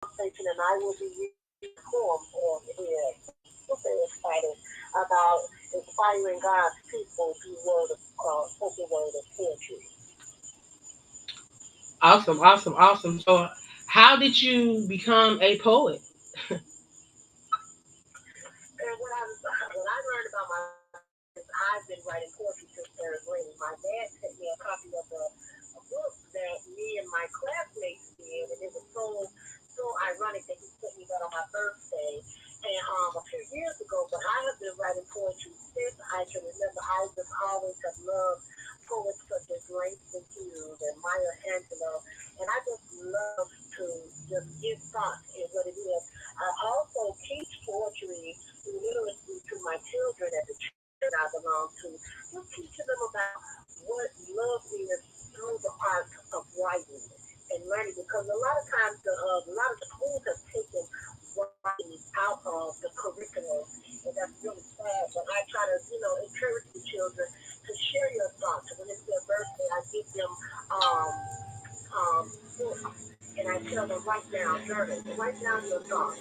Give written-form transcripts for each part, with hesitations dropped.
conversation, and I will be reading a poem on here. Super excited about inspiring God's people through word of spoken word of poetry. Awesome, awesome, awesome. So, how did you become a poet? And what I learned about myself is I've been writing poetry since third grade. My dad sent me a copy of a book that me and my classmates did, and it was so ironic that he sent me that on my birthday. And a few years ago, but I have been writing poetry since I can remember. I just always have loved poets such as Langston Hughes and Maya Angelou, and I just love to just give thought in what it is. I also teach poetry literacy to my children at the church that I belong to, just teaching them about what love is through the art of writing and learning. Because a lot of schools have taken writing out of the curriculum, and that's really sad. But I try to, encourage the children to share your thoughts. When it's their birthday, I give them um, books, and I tell them write down your thoughts,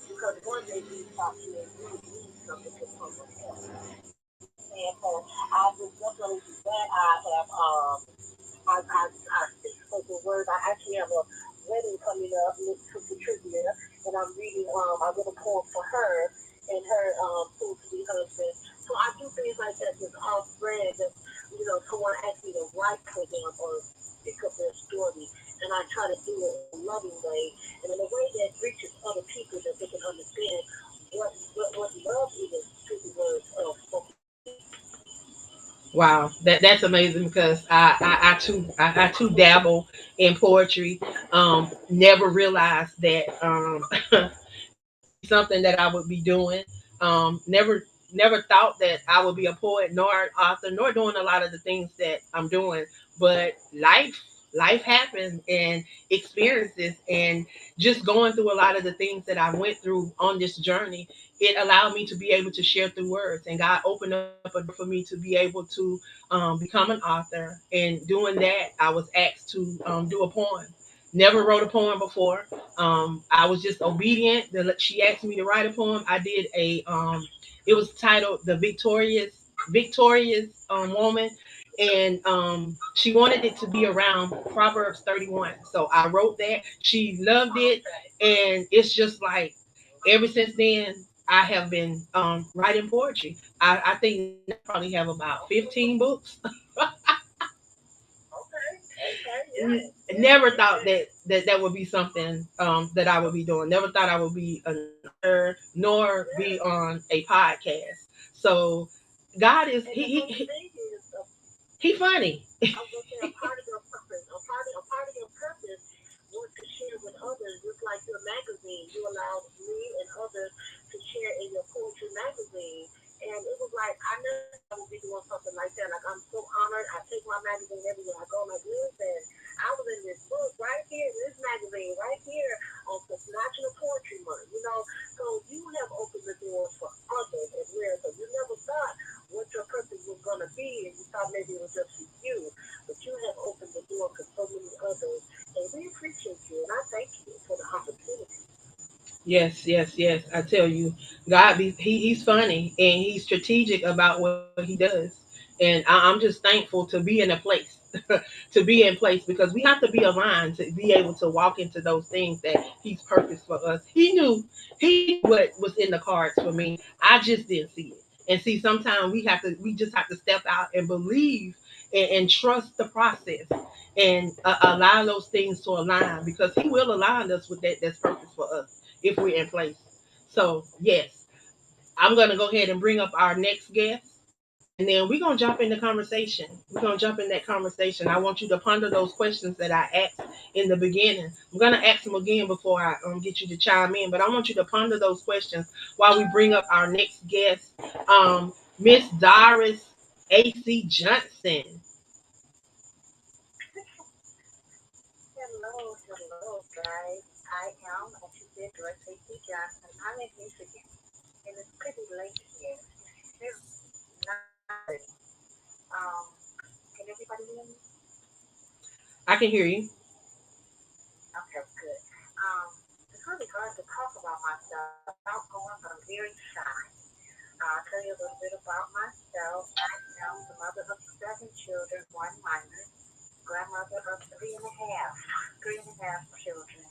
because one day these thoughts may really mean something to someone else. You know what I'm saying? So I would definitely do that. I speak spoken word. I actually have a wedding coming up with Sister Trivia, and I'm reading. I wrote a poem for her and her soon to be husband. So I do things like that, just off brand. Just someone asks me to write for them or speak of their story, and I try to do it in a loving way and in a way that reaches other people that they can understand what love is through the words of spoken word. Wow, that's amazing because I too dabble in poetry. Never realized that it would be something that I would be doing. Never thought that I would be a poet nor an author nor doing a lot of the things that I'm doing. But life happens and experiences and just going through a lot of the things that I went through on this journey, it allowed me to be able to share through words, and God opened up a door for me to be able to become an author. And doing that, I was asked to do a poem. Never wrote a poem before. I was just obedient. She asked me to write a poem. I did a. It was titled "The Victorious Woman," and she wanted it to be around Proverbs 31. So I wrote that. She loved it, Okay. and it's just like ever since then I have been writing poetry. I think now I probably have about 15 books. Okay. Okay. Yes. Yes. Never Yes. thought that would be something that I would be doing. Never thought I would be an author nor Yes. be on a podcast. So God is And the funny thing is, he funny. I was gonna say a part of your purpose, a part of your purpose was to share with others. Just like your magazine, you allowed me and others to share in your poetry magazine, and it was like I never thought I would be doing something like that. Like I'm so honored. I take my magazine everywhere I go. Like listen, I was in this book right here, in this magazine right here on the National Poetry Month. So you have opened the doors for others as well. So you never thought what your purpose was going to be, and you thought maybe it was just for you, but you have opened the door for so many others, and we appreciate you, and I thank you for the opportunity. Yes, yes, yes. I tell you, he's funny and he's strategic about what he does. And I'm just thankful to be in a place, to be in place because we have to be aligned to be able to walk into those things that he's purposed for us. He knew what was in the cards for me. I just didn't see it. And see, sometimes we just have to step out and believe and trust the process and allow those things to align because he will align us with that's purpose for us if we're in place. So, yes, I'm going to go ahead and bring up our next guest. And then we're going to jump into conversation. We're going to jump in that conversation. I want you to ponder those questions that I asked in the beginning. I'm going to ask them again before I get you to chime in, but I want you to ponder those questions while we bring up our next guest, Miss Doris A.C. Johnson. Hello, guys. I am, as you said, Doris A.C. Johnson. I'm in Michigan, and it's pretty late here. It's 9:30. Um, can everybody hear me? I can hear you. Okay, good. Um, the to talk about myself. I'm outgoing, but I'm very shy. I'll tell you a little bit about myself. I am the mother of seven children, one minor, grandmother of three and a half, three and a half children.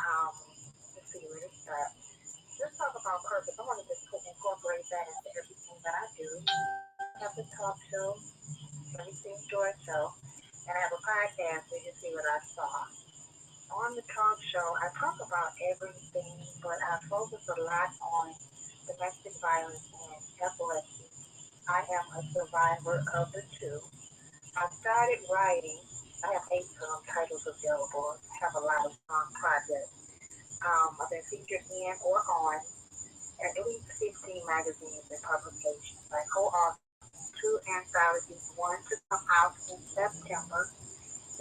Um, let's see where to start. Let's talk about purpose. I want to just incorporate that into everything that I do. I have a talk show, Everything Joy Show, and I have a podcast where you see what I saw. On the talk show, I talk about everything, but I focus a lot on domestic violence and epilepsy. I am a survivor of the two. I started writing. I have eight titles available. I have a lot of projects. I've been featured in or on at least 15 magazines and publications. I co-authored two anthologies, one to come out in September.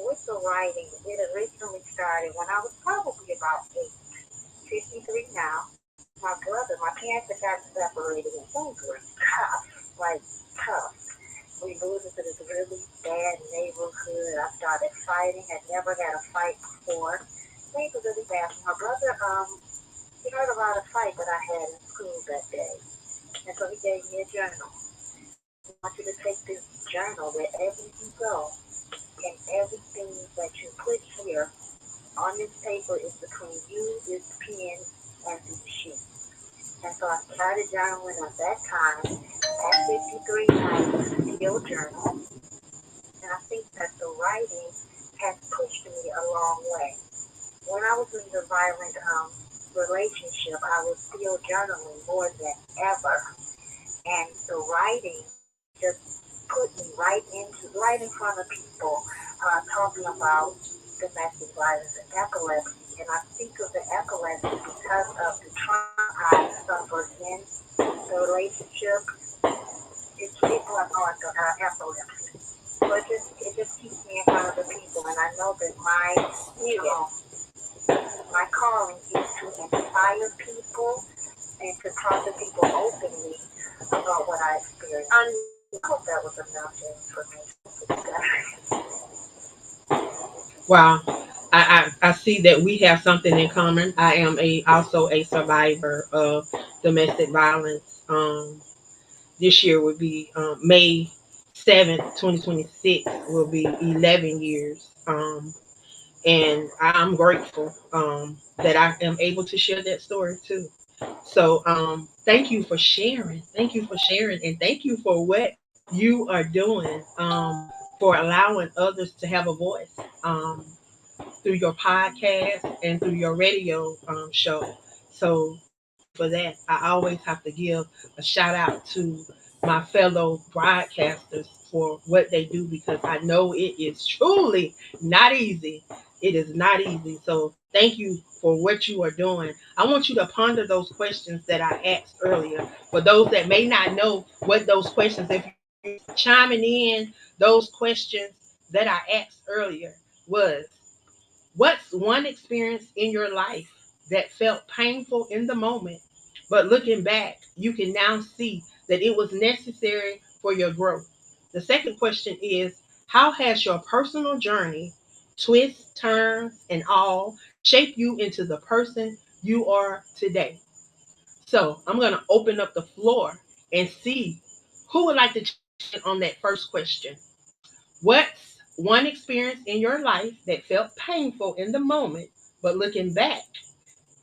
With the writing, it originally started when I was probably about 53 now. My brother, my parents had gotten separated, and things were tough, like tough. We moved into this really bad neighborhood. I started fighting. Had never had a fight before. Things were really bad. My brother, he heard about a fight that I had in school that day, and so he gave me a journal. I want you to take this journal wherever you go, and everything that you put here on this paper is between you, this pen, and this sheet. And so I started journaling at that time. At 53, I still journal. And I think that the writing has pushed me a long way. When I was in the violent relationship, I was still journaling more than ever. And the writing just put me right in front of people, talking about domestic violence and epilepsy. And I speak of the epilepsy because of the trauma I suffered in the relationship. It's people are going through epilepsy. So it just keeps me in front of the people, and I know that my calling is to inspire people and to talk to people openly about what I experienced. I hope that was enough information. Wow. I see that we have something in common. I am a also a survivor of domestic violence. This year would be May 7th, 2026 will be 11 years. And I'm grateful that I am able to share that story too. So thank you for sharing. Thank you for sharing, and thank you for what you are doing for allowing others to have a voice through your podcast and through your radio show. So thank you for that. I always have to give a shout out to my fellow broadcasters for what they do because I know it is truly not easy. It is not easy. So thank you for what you are doing. I want you to ponder those questions that I asked earlier. For those that may not know what those questions, if you chiming in, those questions that I asked earlier was, what's one experience in your life that felt painful in the moment, but looking back, you can now see that it was necessary for your growth? The second question is, how has your personal journey, twists, turns, and all, shaped you into the person you are today? So I'm going to open up the floor and see who would like to chime in on that first question. What's one experience in your life that felt painful in the moment, but looking back,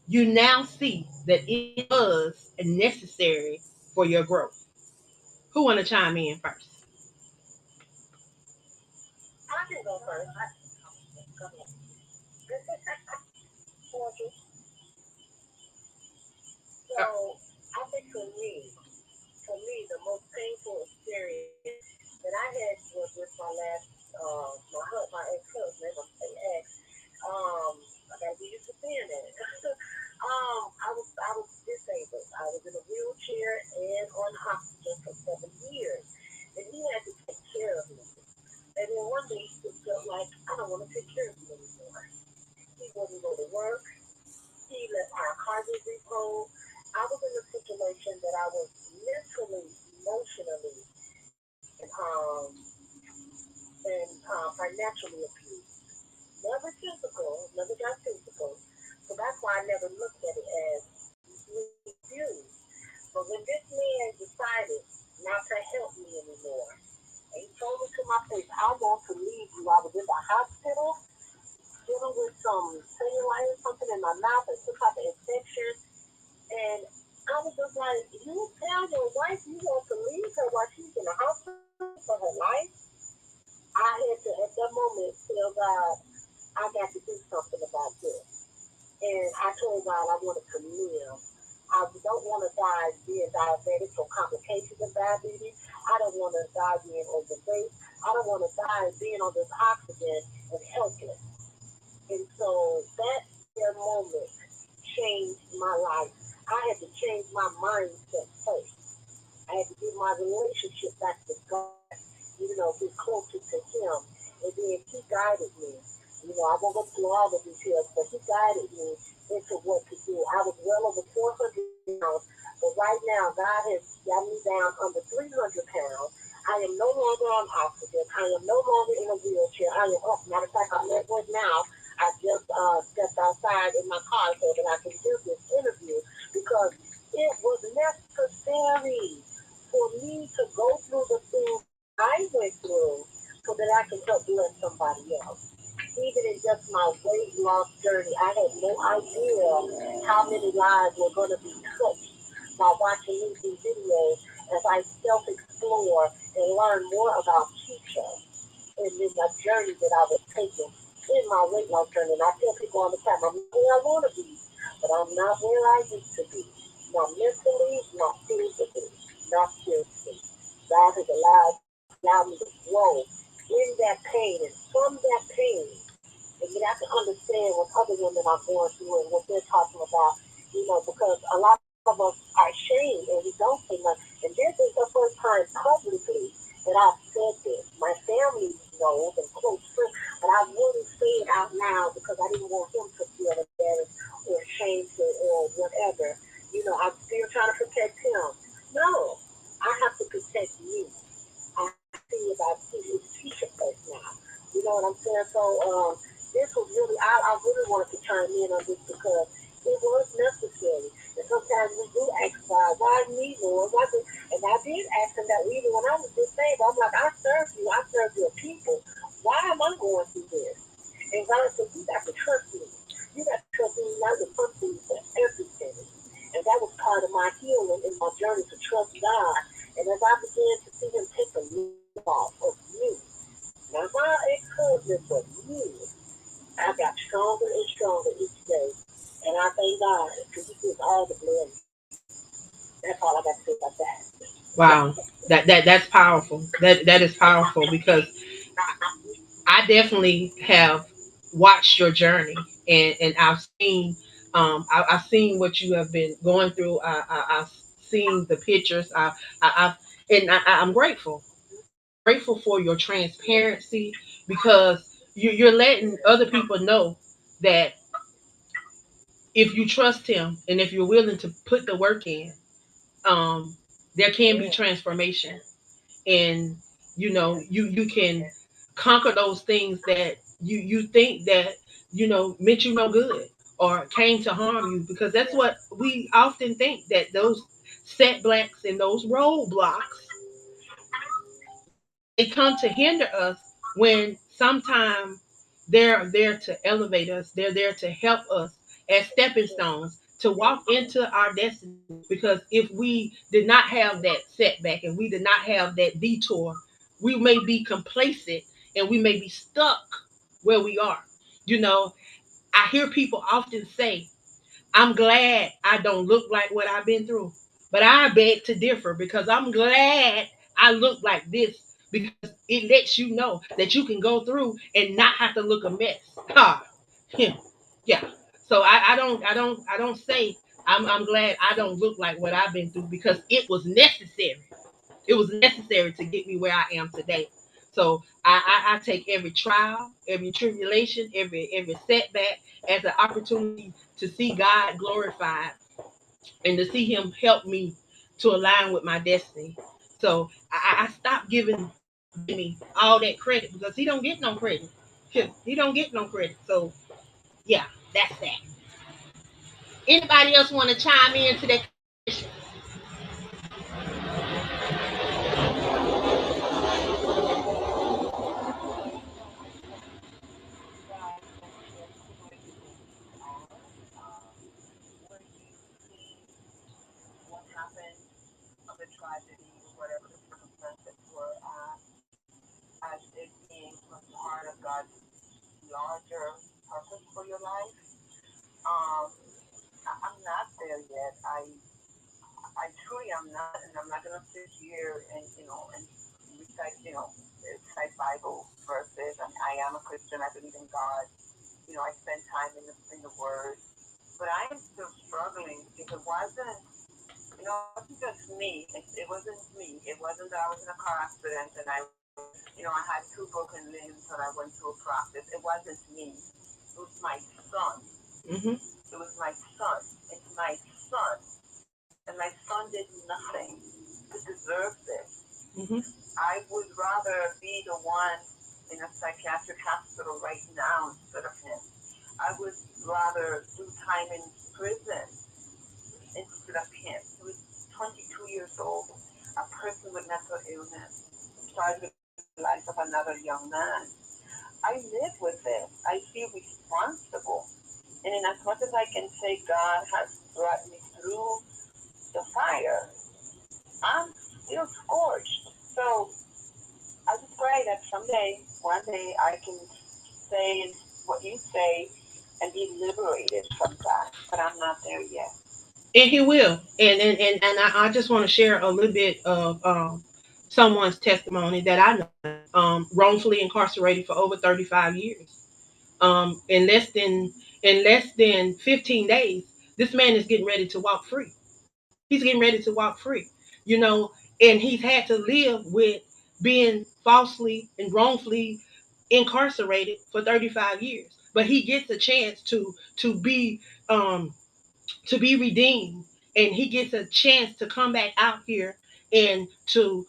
you now see that it was necessary for your growth? Who want to chime in first? I can go first. Go ahead. Uh, So I think for me, the most painful experience that I had was with my last, my ex-husband. I'm gonna say ex. I gotta be used to saying that. I was disabled. I was in a wheelchair and on oxygen for 7 years, and he had to take care of me. And then one day he just felt like I don't want to take care of you anymore. He wouldn't go to work. He let our car get repoed. I was in a situation that I was mentally, emotionally, and financially abused. Never physical, never got physical. So that's why I never looked at it mouth and took out the infection. And I was just like, you tell your wife you want to leave her while she's in the hospital for her life. I had to, at that moment, tell God, I got to do something about this. And I told God I wanted to live. I don't want to die being diabetic from complications of diabetes. I don't want to die being overweight. I don't want to die being on this oxygen and helpless. And so that there moment changed my life. I had to change my mindset first. I had to get my relationship back to God, get closer to Him. And then He guided me. I won't go through all the details, but He guided me into what to do. I was well over 400 pounds, but right now God has got me down under 300 pounds. I am no longer on oxygen. I am no longer in a wheelchair. I am up. Matter of fact, I'm at work now. I just stepped outside in my car so that I can do this interview because it was necessary for me to go through the things I went through so that I can help bless somebody else. Even in just my weight loss journey, I had no idea how many lives were going to be touched by watching these videos as I self-explore and learn more about Keisha and in my journey that I was taking in my weight loss journey. And I tell people all the time, I'm not where I want to be, but I'm not where I used to be. Not mentally, not physically, not spiritually. God has allowed me to grow in that pain and from that pain. And then I can understand what other women are going through and what they're talking about, because a lot of us are ashamed and we don't say nothing. And this is the first time publicly that I've said this. My family knows and close friends, but I wouldn't say it out loud because I didn't want him to feel embarrassed or ashamed or whatever. I'm still trying to protect him. No, I have to protect me. I have to see about his future first now. You know what I'm saying? So this was really, I really wanted to chime in on this because it was necessary. And sometimes we do ask God, why me, Lord? Why did, and I did ask him that even when I was this saved. I'm like, I serve your people. Why am I going through this? And God said, you got to trust me. You got to trust me not to trust me for everything. And that was part of my healing in my journey to trust God. And as I began to see him take the lid off of me, not my ex-husband, but me, I got stronger and stronger each day. And I thank God because he gives all the glory. That's all I got to say about that. Wow. That's powerful. That is powerful because I definitely have watched your journey, and I've seen I've seen what you have been going through. I've seen the pictures. I'm grateful. Grateful for your transparency because you're letting other people know that if you trust him and if you're willing to put the work in, um, there can be Yeah. transformation, and you can conquer those things that you think that meant you no good or came to harm you, because that's what we often think, that those setbacks and those roadblocks, they come to hinder us, when sometimes they're there to elevate us. They're there to help us as stepping stones to walk into our destiny. Because if we did not have that setback and we did not have that detour, we may be complacent and we may be stuck where we are. You know, I hear people often say, I'm glad I don't look like what I've been through. But I beg to differ, because I'm glad I look like this, because it lets you know that you can go through and not have to look a mess. Ha. Yeah. Yeah. So I don't say I'm glad I don't look like what I've been through, because it was necessary. It was necessary to get me where I am today. So I take every trial, every tribulation, every setback as an opportunity to see God glorified and to see Him help me to align with my destiny. So I stopped giving Jimmy all that credit, because he don't get no credit. He don't get no credit. So yeah, that's that. Anybody else want to chime in to that? tragedy or whatever the circumstances were, as it being a part of God's larger purpose for your life. Um, I'm not there yet. I truly am not, and I'm not going to sit here and and recite recite Bible verses. I am a Christian. I believe in God. I spend time in the Word, but I am still struggling because it wasn't just me. It wasn't me. It wasn't that I was in a car accident and I had two broken limbs and I went to a practice. It wasn't me. It was my son. Mm-hmm. It was my son. It's my son. And my son did nothing to deserve this. Mm-hmm. I would rather be the one in a psychiatric hospital right now instead of him. I would rather do time in prison instead of him. He was 22 years old, a person with mental illness, started with the life of another young man. I live with this. I feel responsible. And in as much as I can say God has brought me through the fire, I'm still scorched. So I just pray that someday, one day, I can say what you say and be liberated from that. But I'm not there yet. And he will. And I just want to share a little bit of someone's testimony that I know, wrongfully incarcerated for over 35 years. In less than 15 days, this man is getting ready to walk free. He's getting ready to walk free. You know, and he's had to live with being falsely and wrongfully incarcerated for 35 years. But he gets a chance to be um to be redeemed, and he gets a chance to come back out here and to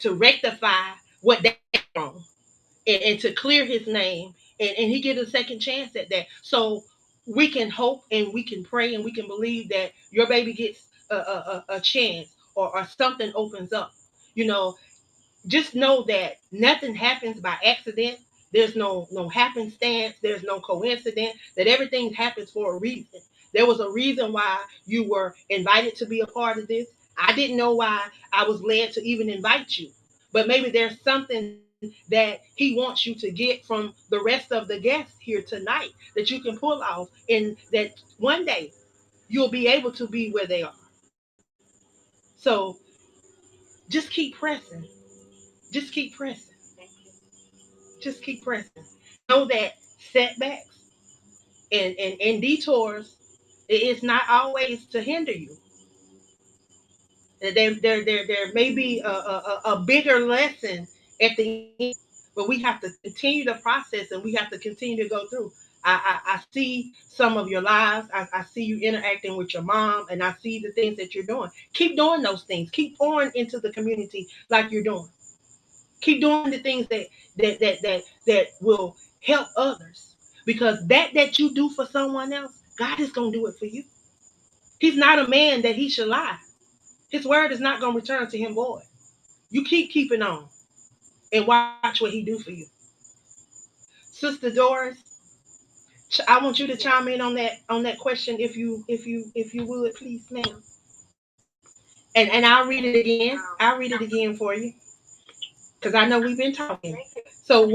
rectify what they did wrong, and to clear his name, and he get a second chance at that. So we can hope and we can pray and we can believe that your baby gets a chance, or something opens up. You know, just know that nothing happens by accident. There's no happenstance. There's no coincidence. That everything happens for a reason. There was a reason why you were invited to be a part of this. I didn't know why I was led to even invite you, but maybe there's something that he wants you to get from the rest of the guests here tonight that you can pull off, and that one day you'll be able to be where they are. So just keep pressing. Just keep pressing. Just keep pressing. Know that setbacks and detours, it's not always to hinder you. There may be a bigger lesson at the end, but we have to continue the process and we have to continue to go through. I see some of your lives. I see you interacting with your mom, and I see the things that you're doing. Keep doing those things. Keep pouring into the community like you're doing. Keep doing the things that will help others, because that you do for someone else, God is going to do it for you. He's not a man that he should lie. His word is not going to return to him void. You keep keeping on and watch what he do for you. Sister Doris, I want you to Yes. chime in on that question, if you would, please, ma'am. And I'll read it again. I'll read it again for you, because I know we've been talking. Thank you. So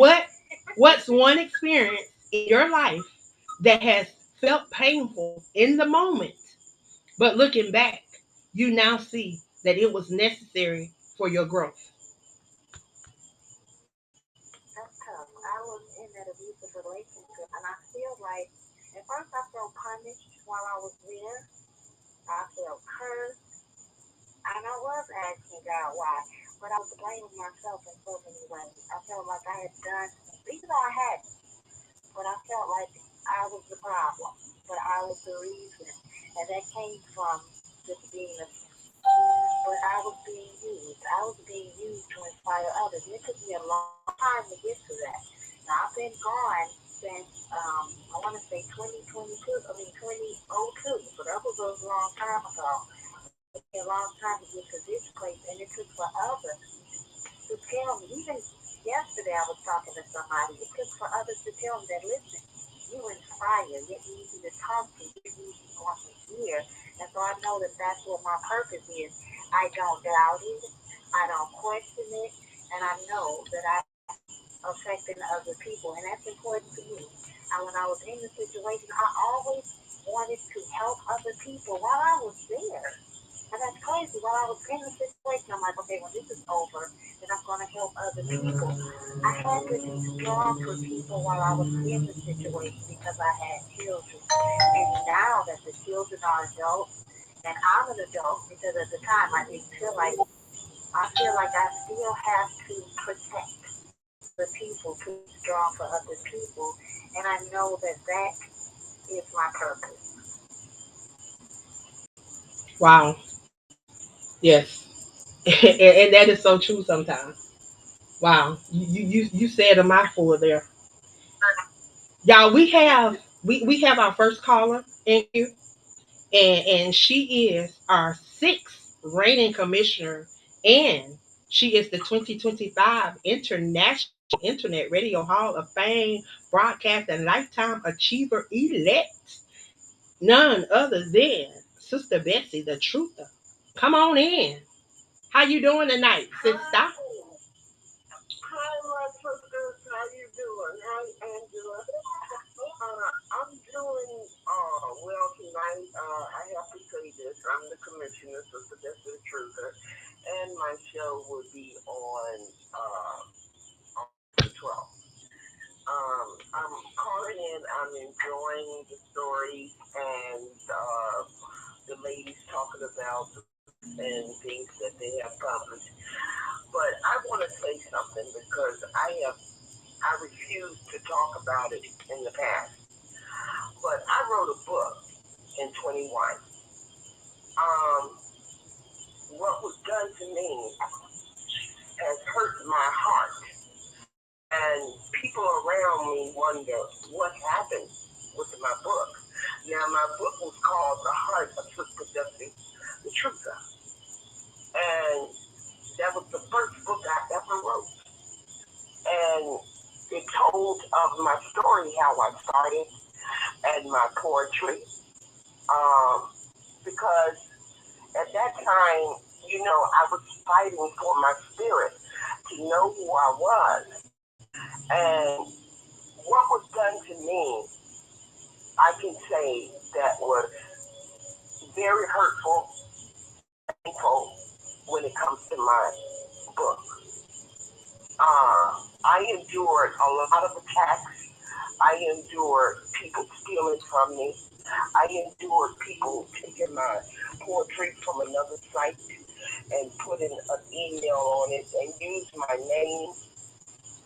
what's one experience in your life that has felt painful in the moment, but looking back, you now see that it was necessary for your growth? That's tough. I was in that abusive relationship, and I feel like at first I felt punished while I was there. I felt cursed, and I was asking God why, but I was blaming myself in so many ways. I felt like I had done, even though I hadn't, but I felt like I was the problem, but I was the reason, and that came from just being a. But I was being used. I was being used to inspire others. And it took me a long time to get to that. Now, I've been gone since, I want to say 2022, I mean 2002. So that was a long time ago. It took me a long time to get to this place. And it took for others to tell me. Even yesterday, I was talking to somebody. It took for others to tell me that, listen, you inspire. You're easy to talk to. You're easy on to hear. And so I know that that's what my purpose is. I don't doubt it. I don't question it. And I know that I affecting other people, and that's important to me. And when I was in the situation, I always wanted to help other people while I was there. And that's crazy. While I was in the situation, I'm like, okay, when this is over, then I'm going to help other people. I had to be strong for people while I was in the situation because I had children. And now that the children are adults, and I'm an adult, because at the time I didn't feel like, I feel like I still have to protect other people, to be strong for other people. And I know that that is my purpose. Wow. Yes. And that is so true sometimes. Wow. You said a mouthful there. Y'all, we have our first caller in here, and she is our sixth reigning commissioner, and she is the 2025 International Internet Radio Hall of Fame broadcast and lifetime achiever elect, none other than Sister Betsy the Truther. Come on in. How you doing tonight, sister? Hi, my sisters. How you doing? Hi, Angela. I'm doing well tonight. I have to say this. I'm the commissioner, Sister Jessica Truther, and my show will be on the 12th. I'm calling in. I'm enjoying the stories and the ladies talking about the books and things that they have published. But I want to say something because I refused to talk about it in the past. But I wrote a book in 21. Um, what was done to me has hurt my heart, and people around me wonder what happened with my book. Now, my book was called The Heart of Sister Jessie, the Truther, and that was the first book I ever wrote. And it told of my story, how I started, and my poetry. Um, because at that time, I was fighting for my spirit to know who I was. And what was done to me, I can say that was very hurtful and painful when it comes to my book. I endured a lot of attacks. I endured people stealing from me. I endured people taking my poetry from another site and putting an email on it and used my name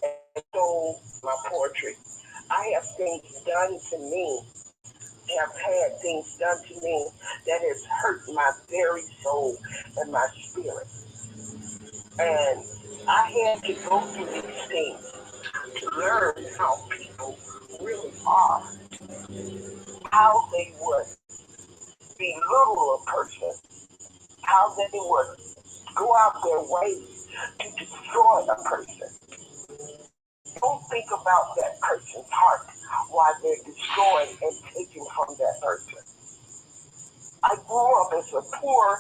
and stole my poetry. I have things done to me, have had things done to me that has hurt my very soul and my spirit. And I had to go through these things to learn how people really are, how they would belittle a person, how they would go out their way to destroy a person. Don't think about that person's heart while they're destroying and taking from that person. I grew up as a poor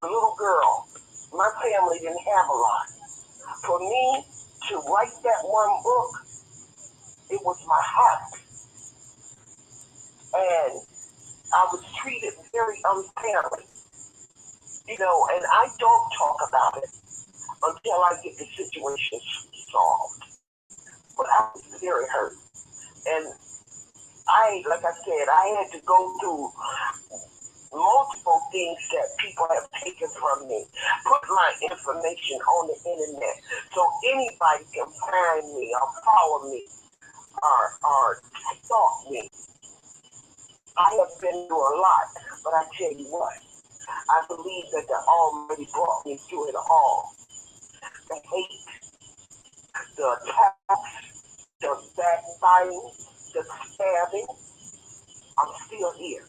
little girl. My family didn't have a lot. For me to write that one book, it was my heart. And I was treated very unfairly, and I don't talk about it until I get the situation solved. But I was very hurt. And like I said, I had to go through multiple things that people have taken from me, put my information on the internet so anybody can find me or follow me or stalk me. I have been through a lot, but I tell you what, I believe that the Almighty brought me through it all. The hate, the attacks, the backbiting, the stabbing, I'm still here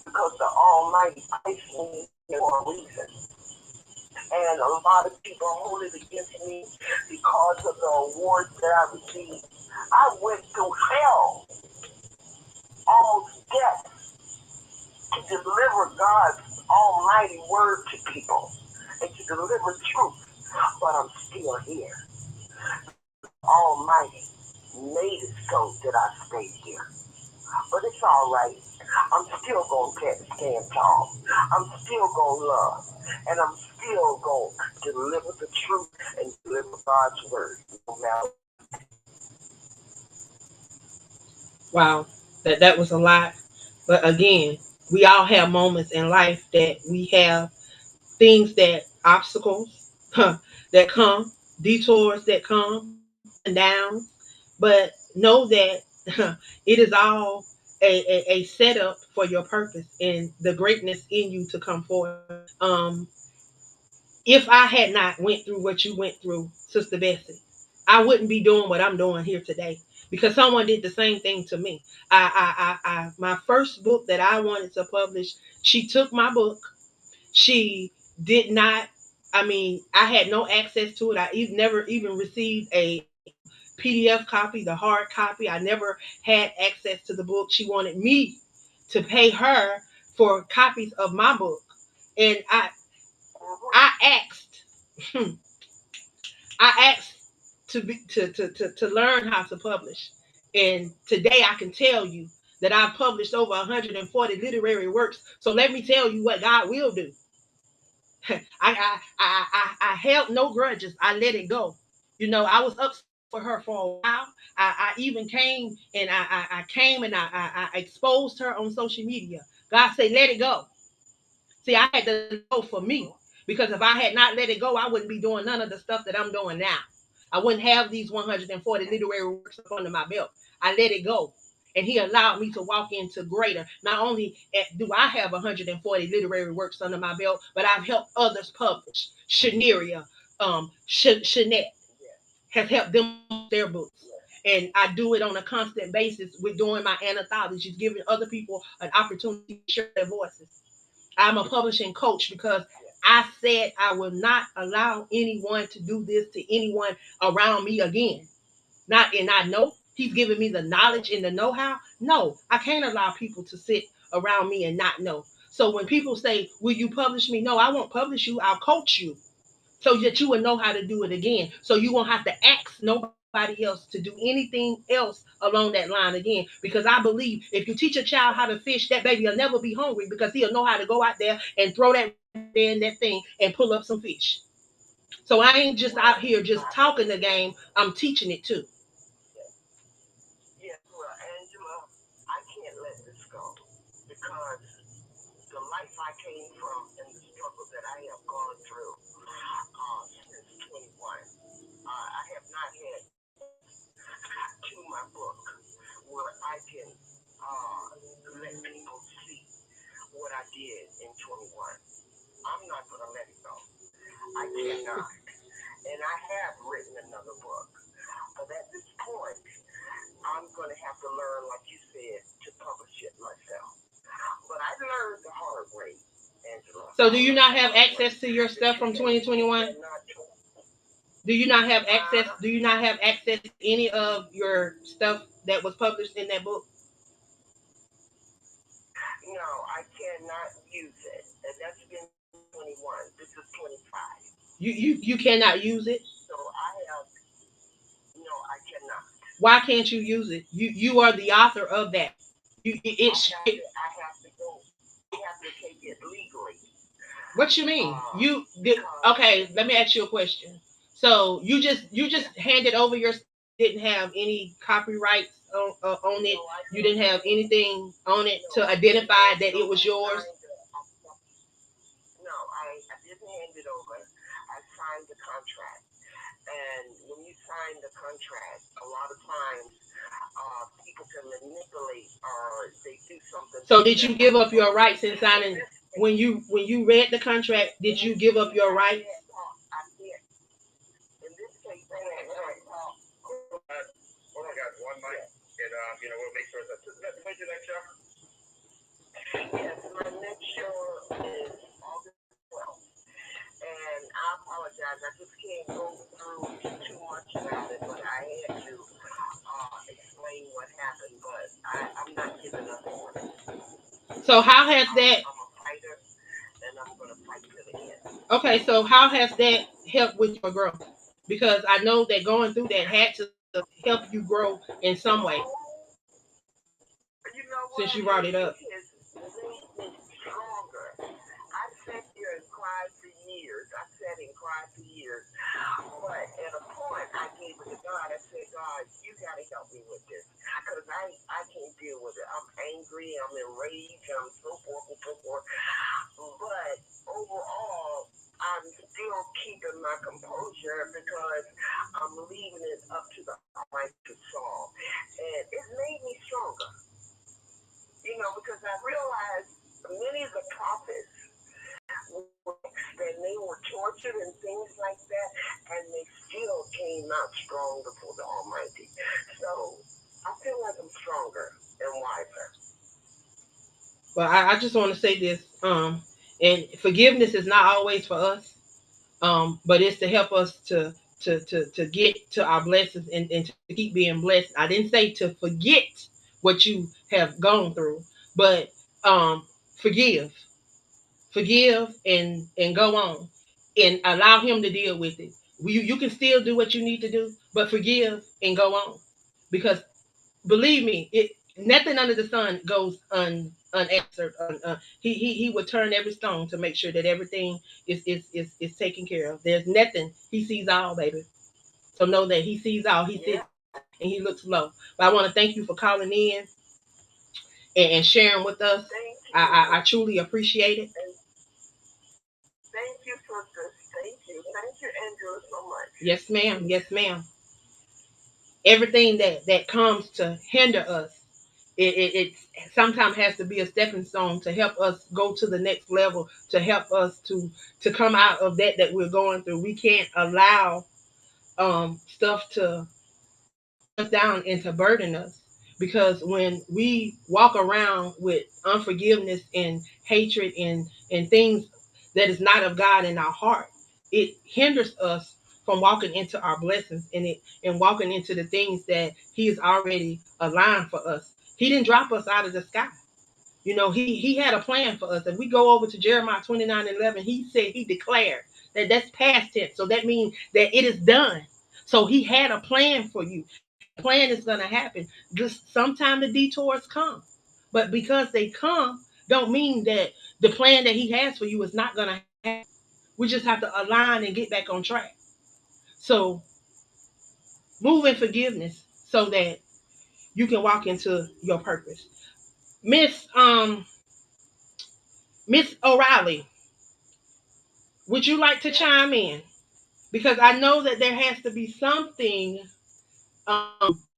because the Almighty placed me here for a reason. And a lot of people hold it against me because of the awards that I received. I went through hell, all death, to deliver God's almighty word to people and to deliver truth, but I'm still here. The Almighty made it so that I stayed here. But it's all right. I'm still going to stand tall. I'm still going to love. And I'm still going to deliver the truth and deliver God's word, no matter what. Wow, that was a lot. But again, we all have moments in life that we have things that obstacles that come, detours that come, ups and downs. But know that it is all a setup for your purpose and the greatness in you to come forth. Um, if I had not went through what you went through, Sister Bessie, I wouldn't be doing what I'm doing here today because someone did the same thing to me. My first book that I wanted to publish, she took my book. She did not. I mean, I had no access to it. Never even received a PDF copy, the hard copy. I never had access to the book. She wanted me to pay her for copies of my book, and I asked I asked to learn how to publish. And today I can tell you that I've published over 140 literary works. So let me tell you what God will do. I held no grudges. I let it go. You know, I was upset with her for a while. I even came and I came and I exposed her on social media. God said, let it go. See, I had to let it go for me because if I had not let it go, I wouldn't be doing none of the stuff that I'm doing now. I wouldn't have these 140 literary works up under my belt. I let it go. And he allowed me to walk into greater. Not only do I have 140 literary works under my belt, but I've helped others publish. Shaneria, Shanette has helped them publish their books. And I do it on a constant basis with doing my anthologies, giving other people an opportunity to share their voices. I'm a publishing coach because I said I will not allow anyone to do this to anyone around me again. Not and I know he's giving me the knowledge and the know-how. No, I can't allow people to sit around me and not know. So when people say, "Will you publish me?" No, I won't publish you. I'll coach you so that you will know how to do it again. So you won't have to ask nobody else to do anything else along that line again. Because I believe if you teach a child how to fish, that baby will never be hungry because he'll know how to go out there and throw that rod out there in that thing and pull up some fish. So I ain't just out here just talking the game, I'm teaching it too. Yes, well, Angela, I can't let this go because the life I came from and the struggle that I have gone through since 21, I have not had access to my book where I can let people see what I did in 21. I'm not going to let it go. I cannot. And I have written another book. But at this point, I'm going to have to learn, like you said, to publish it myself. But I learned the hard way, Angela. So I do you learned not the have hard way access to your that stuff from 2021? cannot. Do you not have access? Uh, Do you not have access to any of your stuff that was published in that book? no, I cannot use it. And that's been 2021. This is 25. You cannot use it. So I have, no, I cannot. Why can't you use it? You are the author of that. I have to go. I have to take it legally. What you mean? You did Because, okay? Let me ask you a question. So you just yeah. handed over your stuff. You didn't have any copyrights on it. No, I You didn't didn't have hand it. anything on it No, to I didn't identify hand it that it over. was yours. No, I didn't hand it over. I signed the contract. And when you sign the contract, a lot of times people can manipulate or they do something So to did your you give up your paperwork. rights in In signing? this case, When you read the contract, did you give up your I rights? can't talk. I can't. In this case, I can't talk. Hold on, guys. One mic. And, we'll make sure that. When your next show? Yes, my next show is August 12th. And I apologize. I just can't go through too much about it, but I had to explain what happened. But I'm not giving up on it. So how has that I'm a fighter, and Okay, so how has that helped with your growth? Because I know that going through that had to help you grow in some way You know since what? you brought it It up. has made me stronger. I sat here and cried for years. I sat and cried for years. But at a point, I gave it to God. I said, God, you got to help me with this. Because I can't deal with it. I'm angry. I'm enraged. I'm so forth and so forth. But overall, I'm still keeping my composure because I'm leaving it up to the Almighty to solve. And it made me stronger, because I realized many of the prophets were vexed and they were tortured and things like that, and they still came out strong before the Almighty. So I feel like I'm stronger and wiser. Well, I just want to say this. And forgiveness is not always for us, but it's to help us to get to our blessings and to keep being blessed. I didn't say to forget what you have gone through, but um, forgive, forgive, and go on, and allow Him to deal with it. You can still do what you need to do, but forgive and go on, because believe me, it nothing under the sun goes unanswered. He would turn every stone to make sure that everything is taken care of. There's nothing. He sees all, baby. So know that He sees all. He Yeah. sits high and He looks low. But I want to thank you for calling in and sharing with us. Thank I you. truly appreciate it. And thank you, sisters. Thank you. Thank you, Angela, so much. Yes, ma'am. Yes, ma'am. Everything that comes to hinder us, it sometimes has to be a stepping stone to help us go to the next level, to help us to come out of that we're going through. We can't allow stuff to weigh us down and to burden us, because when we walk around with unforgiveness and hatred and things that is not of God in our heart, it hinders us from walking into our blessings and walking into the things that He has already aligned for us. He didn't drop us out of the sky. He had a plan for us. If we go over to Jeremiah 29:11, he said, he declared that's past tense. So that means that it is done. So he had a plan for you. And the plan is going to happen. Just sometime the detours come. But because they come, don't mean that the plan that he has for you is not going to happen. We just have to align and get back on track. So move in forgiveness so that you can walk into your purpose. Miss O'Reilly, would you like to Yeah. chime in? Because I know that there has to be something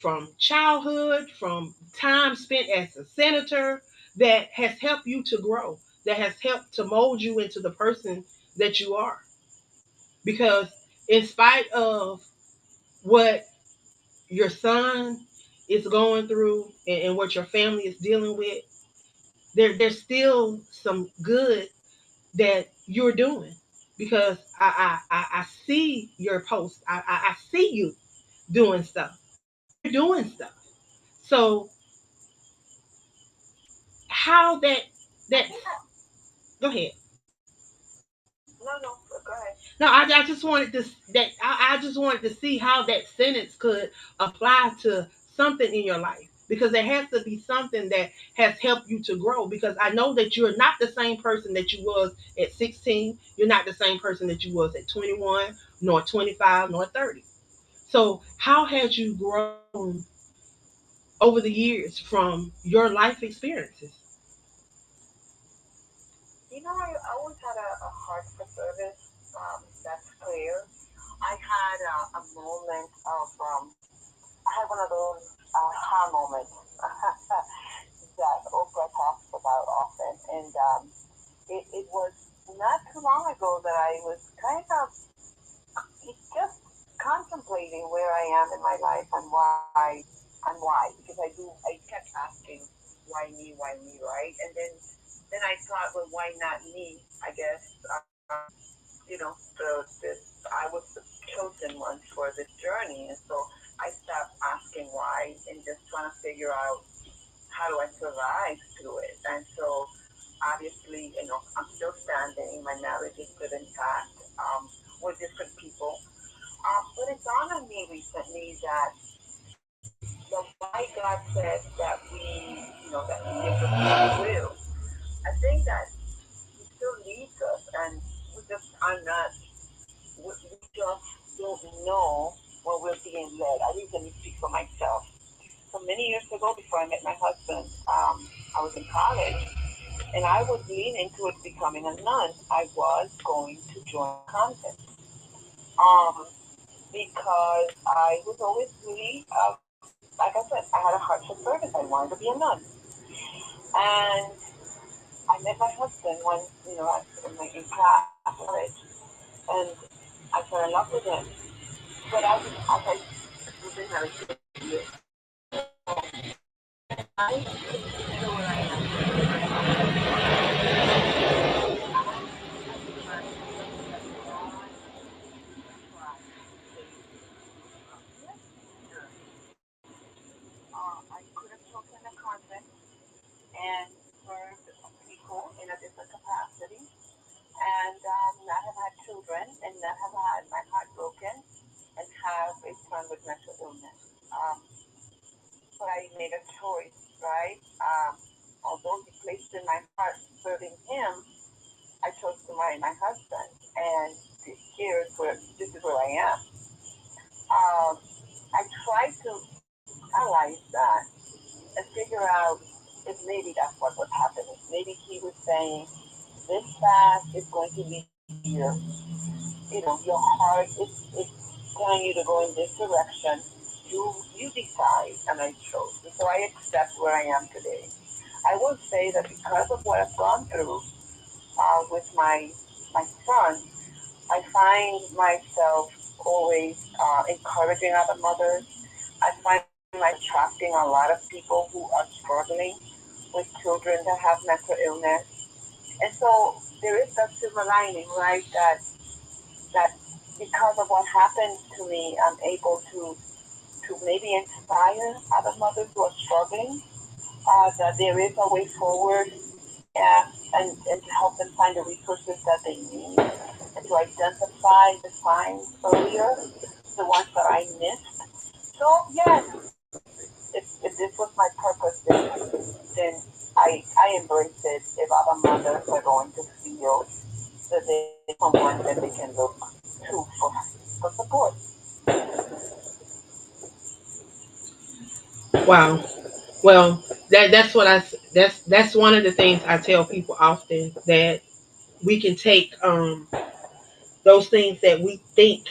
from childhood, from time spent as a senator, that has helped you to grow, that has helped to mold you into the person that you are. Because in spite of what your son is going through and what your family is dealing with, there's still some good that you're doing, because I see your post. I see you doing stuff. You're doing stuff. So how that Yeah. go ahead. No, no. Go ahead. No, I just wanted to that I just wanted to see how that sentence could apply to something in your life, because there has to be something that has helped you to grow, because I know that you're not the same person that you was at 16. You're not the same person that you was at 21, nor 25, nor 30. So how has you grown over the years from your life experiences? I always had a heart for service. That's clear. I had a moment of, I had one of those aha moments that Oprah talks about often. And it was not too long ago that I was kind of just contemplating where I am in my life and why. Because I kept asking, why me, right? And then I thought, well, why not me? I guess, I was the chosen one for this journey. And so I stopped asking why and just trying to figure out how do I survive through it. And so obviously, I'm still standing. My marriage is still intact. We're different people. But it dawned on me recently that why God said that that He gives us free will. I think that He still leads us, and we just are not. We just don't know when we're being led. I think let me speak for myself. So many years ago, before I met my husband, I was in college, and I was leaning towards becoming a nun. I was going to join a convent. Um, because I was always really, like I said, I had a heart for service. I wanted to be a nun. And I met my husband when, I was in college, and I fell in love with him. But we've been married 6 years. I couldn't consider where I am today. I cried something that God cried yesterday. I could have chosen a convent and served people in a different capacity and not have had children and not have had my heart broken and have a son with mental illness. But I made a choice, right? Although he placed in my heart serving him, I chose to marry my husband, and this is where I am. Um, I tried to analyze that and figure out if maybe that's what was happening. Maybe he was saying, this fast is going to lead you here. Your heart is telling you to go in this direction. You decide, and I chose. And so I accept where I am today. I will say that because of what I've gone through with my son, I find myself always encouraging other mothers. I find myself attracting a lot of people who are struggling with children that have mental illness. And so there is that silver lining, right? That because of what happened to me, I'm able to maybe inspire other mothers who are struggling. That there is a way forward, and to help them find the resources that they need, and to identify the signs earlier, the ones that I missed. So yes, if this was my purpose, then I embrace it. If other mothers are going to feel that they need someone that they can look to for support. Wow. Well, that's one of the things I tell people often, that we can take those things that we think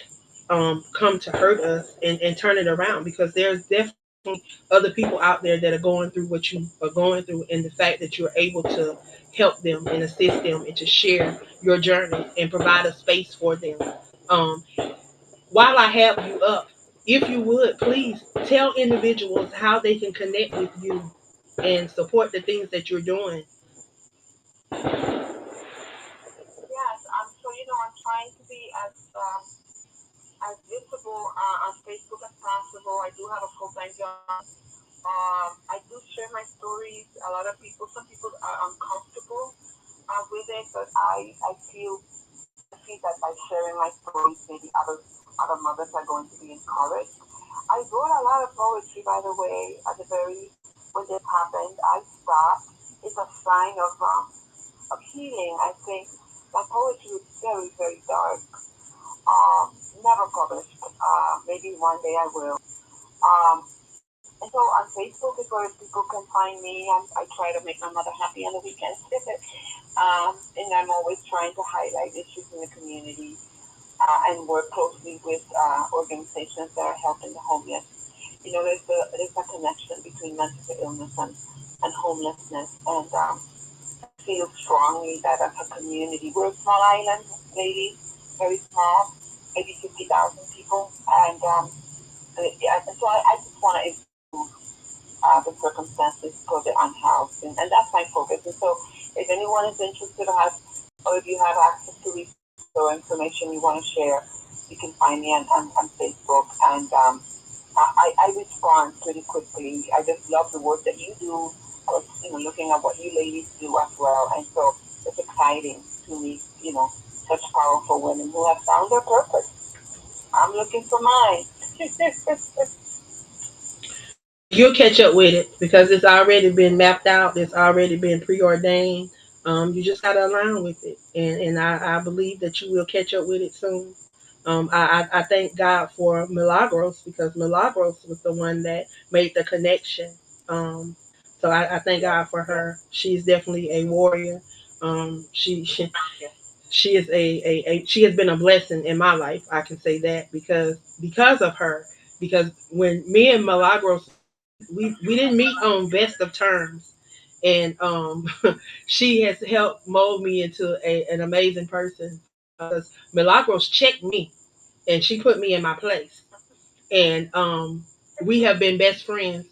come to hurt us, and turn it around, because there's definitely other people out there that are going through what you are going through, and the fact that you're able to help them and assist them and to share your journey and provide a space for them. Um, while I have you up, if you would please tell individuals how they can connect with you and support the things that you're doing. Yes, so I'm trying to be as visible on Facebook as possible. I do have a full-time job. I do share my stories. A lot of people, some people are uncomfortable with it, but I feel that by sharing my stories, maybe other mothers are going to be encouraged. I wrote a lot of poetry, by the way, at the very when this happened. I stopped. It's a sign of healing. I think my poetry is very, very dark. Never published. Maybe one day I will. And so on Facebook is where people can find me. I try to make my mother happy on the weekends. And I'm always trying to highlight issues in the community and work closely with organizations that are helping the homeless. There's a connection between mental illness and homelessness. And I feel strongly that as a community, we're a small island, maybe very small, maybe 50,000 people. And so I just want to improve the circumstances for the unhoused. And that's my focus. And so if anyone is interested or if you have access to resources or information you want to share, you can find me on Facebook. And I respond pretty quickly. I just love the work that you do. I was looking at what you ladies do as well. And so it's exciting to meet, such powerful women who have found their purpose. I'm looking for mine. You'll catch up with it because it's already been mapped out. It's already been preordained. You just got to align with it, and I believe that you will catch up with it soon. I thank God for Milagros because Milagros was the one that made the connection. Um, so I thank Yeah, God for yeah, her. She's definitely a warrior. She yeah. she is she has been a blessing in my life. I can say that because of her. Because when me and Milagros we didn't meet on best of terms, and she has helped mold me into an amazing person. Because Milagros checked me and she put me in my place, and we have been best friends.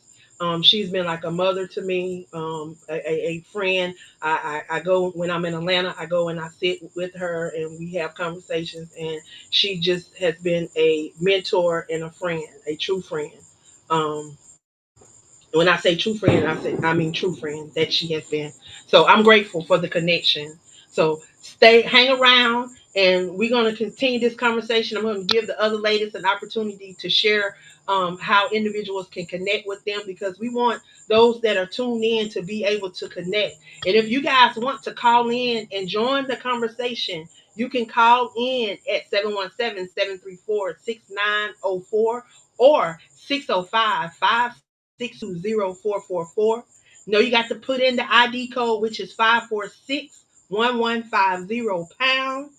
She's been like a mother to me, a friend. I go when I'm in Atlanta. I go and I sit with her, and we have conversations. And she just has been a mentor and a friend, a true friend. Um, when I say true friend, I mean true friend that she has been. So I'm grateful for the connection. So hang around, and we're gonna continue this conversation. I'm gonna give the other ladies an opportunity to share how individuals can connect with them because we want those that are tuned in to be able to connect. And if you guys want to call in and join the conversation, you can call in at 717-734-6904 or 605-562-0444. No, you got to put in the ID code, which is 546-1150 pound.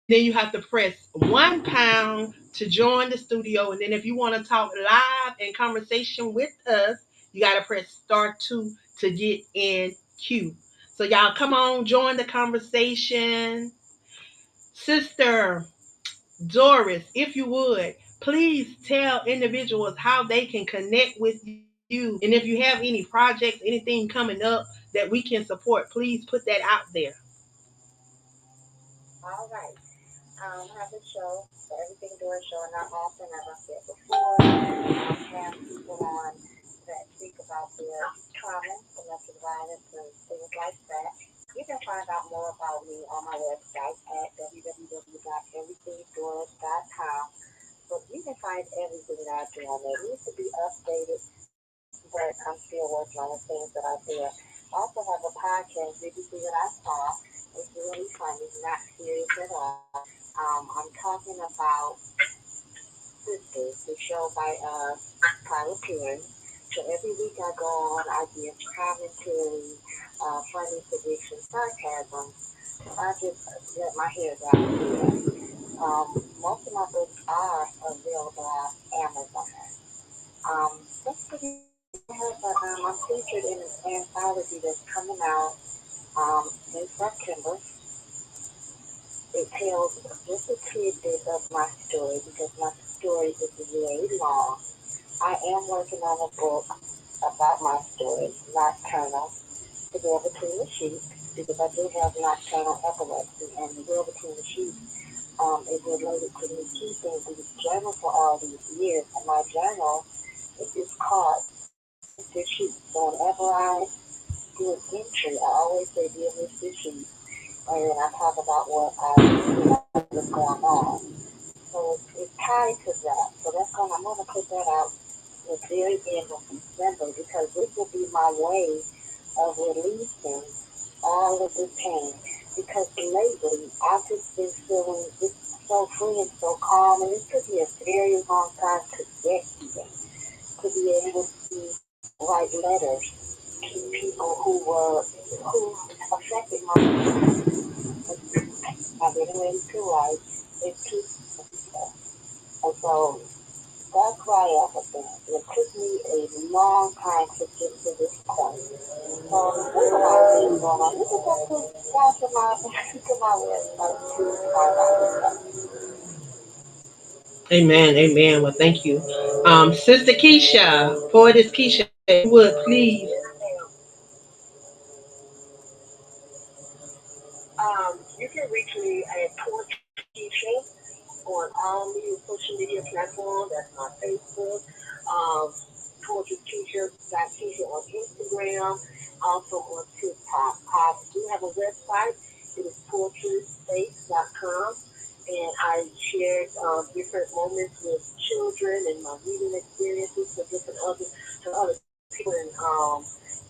Then you have to press £1 to join the studio. And then if you want to talk live and conversation with us, you got to press *2 to get in queue. So y'all come on, join the conversation. Sister Doris, if you would, please tell individuals how they can connect with you. And if you have any projects, anything coming up that we can support, please put that out there. All right. Have a show, the Everything Doors show, and not often, as I said before, have people on that speak about their trauma, domestic violence, and things like that. You can find out more about me on my website at www.everythingdoors.com. But you can find everything that I do on there. It needs to be updated, but I'm still working on the things that are there. I also have a podcast, Did You See What I Saw? It's really funny, not serious at all. I'm talking about Sisters, the show by Tyler Perry. So every week I go on, I give commentary, funny prediction, sarcasm. I just let my hair down and do that. Most of my books are available on Amazon. That's pretty much all I have, but I'm featured in an anthology that's coming out in September. It tells just a tidbit of my story because my story is very long. I am working on a book about my story, Nocturnal, The Girl Between the Sheets, because I do have nocturnal epilepsy, and the girl between the sheets is related to me keeping these journals for all these years. And my journal is called Mr. Sheets. So whenever I do an entry, I always say, Dear Mr. Sheets, and then I talk about what's going on. So it's tied to that. So I'm gonna put that out the very end of December because this will be my way of releasing all of the pain. Because lately I've just been feeling just so free and so calm, and it took me a very long time to get here, to be able to write letters to people who affected my I've been ready to write it to people. And so that's why I have been. It took me a long time to get to this point. So there's a lot of things going on. You just have to go to my to my website to find out stuff. Amen. Amen. Well, thank you. Sister Keisha, Poetess Keisha, if you would please. You can reach me at Poetry Keisha on all social media platforms. That's my Facebook, um, Poetry Keisha on Instagram, also on TikTok. I do have a website. It is poetryspace.com, and I shared different moments with children and my reading experiences for different other people. And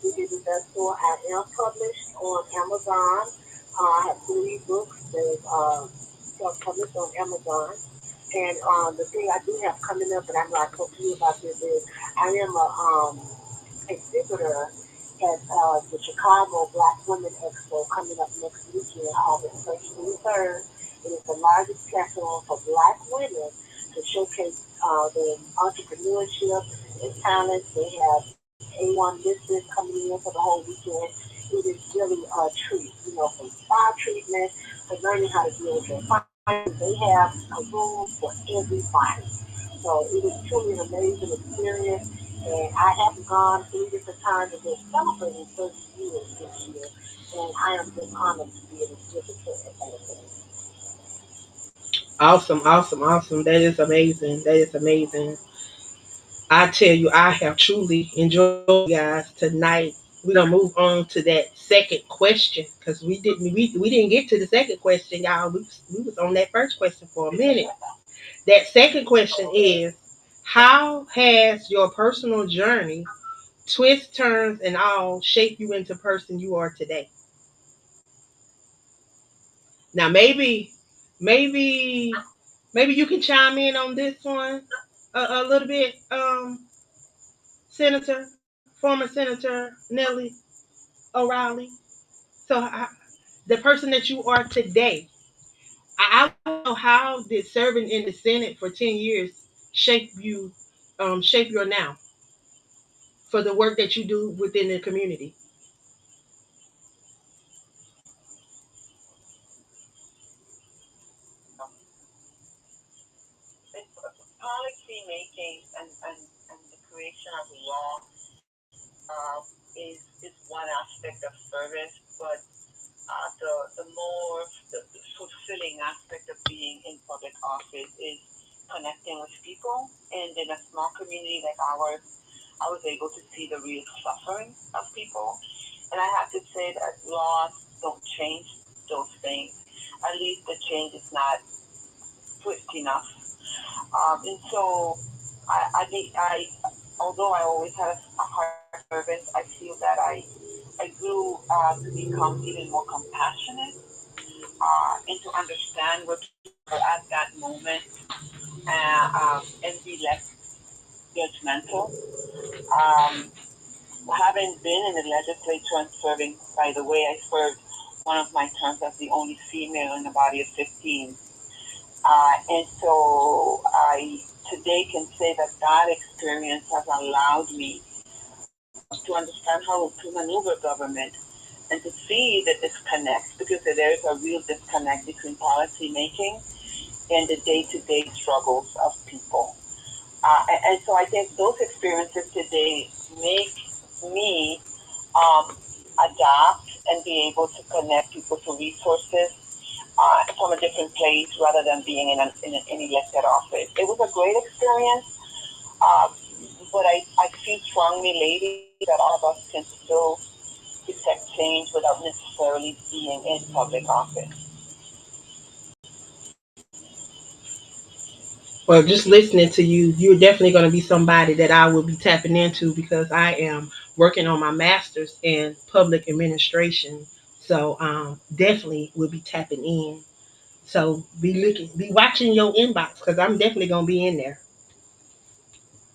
we did the best tour. I am published on Amazon. I have three books that self-published on Amazon. And the thing I do have coming up, and I know I talked to you about this, is I am a exhibitor at the Chicago Black Women Expo coming up next weekend, August 1st through 3rd. It is the largest platform for Black women to showcase their entrepreneurship and talents. They have A1 listeners coming in for the whole weekend. It is really a treat, from spa treatment to learning how to deal with your finances. They have a room for everybody. So it was truly an amazing experience. And I have gone three different times and they're celebrating 30 years this year. And I am just honored to be an exhibitor at that event. Awesome, awesome, awesome. That is amazing. That is amazing. I tell you, I have truly enjoyed you guys tonight. We're gonna move on to that second question because we didn't get to the second question, y'all. We was on that first question for a minute. That second question is, how has your personal journey, twists, turns, and all, shaped you into the person you are today? Now, maybe, maybe you can chime in on this one a little bit, Senator, former Senator Nellie O'Reilly. So, the person that you are today, I want to know, how did serving in the Senate for 10 years shape you, shape your now for the work that you do within the community? Policy making and the creation of law is one aspect of service, but the fulfilling aspect of being in public office is connecting with people. And in a small community like ours, I was able to see the real suffering of people. And I have to say that laws don't change those things. At least the change is not swift enough. And so although I always had a heart for service, I feel that I grew to become even more compassionate and to understand where people are at that moment and be less judgmental. Um, Having been in the legislature and serving, by the way, I served one of my terms as the only female in the body of 15. And so I today can say that that experience has allowed me to understand how to maneuver government and to see the disconnect, because there is a real disconnect between policy making and the day-to-day struggles of people. And so I think those experiences today make me adapt and be able to connect people to resources from a different place rather than being in an elected office. It was a great experience, uh, but I feel strongly, ladies, that all of us can still effect change without necessarily being in public office. Well, just listening to you, you're definitely going to be somebody that I will be tapping into because I am working on my master's in public administration. So, definitely will be tapping in. So be watching your inbox because I'm definitely going to be in there.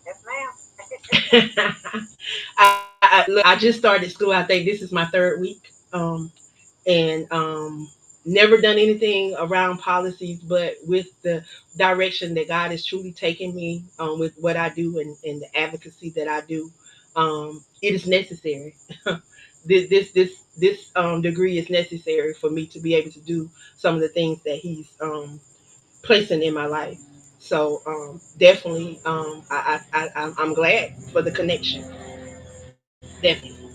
Yes, ma'am. Look, I just started school. I think this is my third week. And never done anything around policies, but with the direction that God is truly taking me, with what I do, and the advocacy that I do, it is necessary. This degree is necessary for me to be able to do some of the things that He's placing in my life. So, definitely, I'm glad for the connection. Definitely.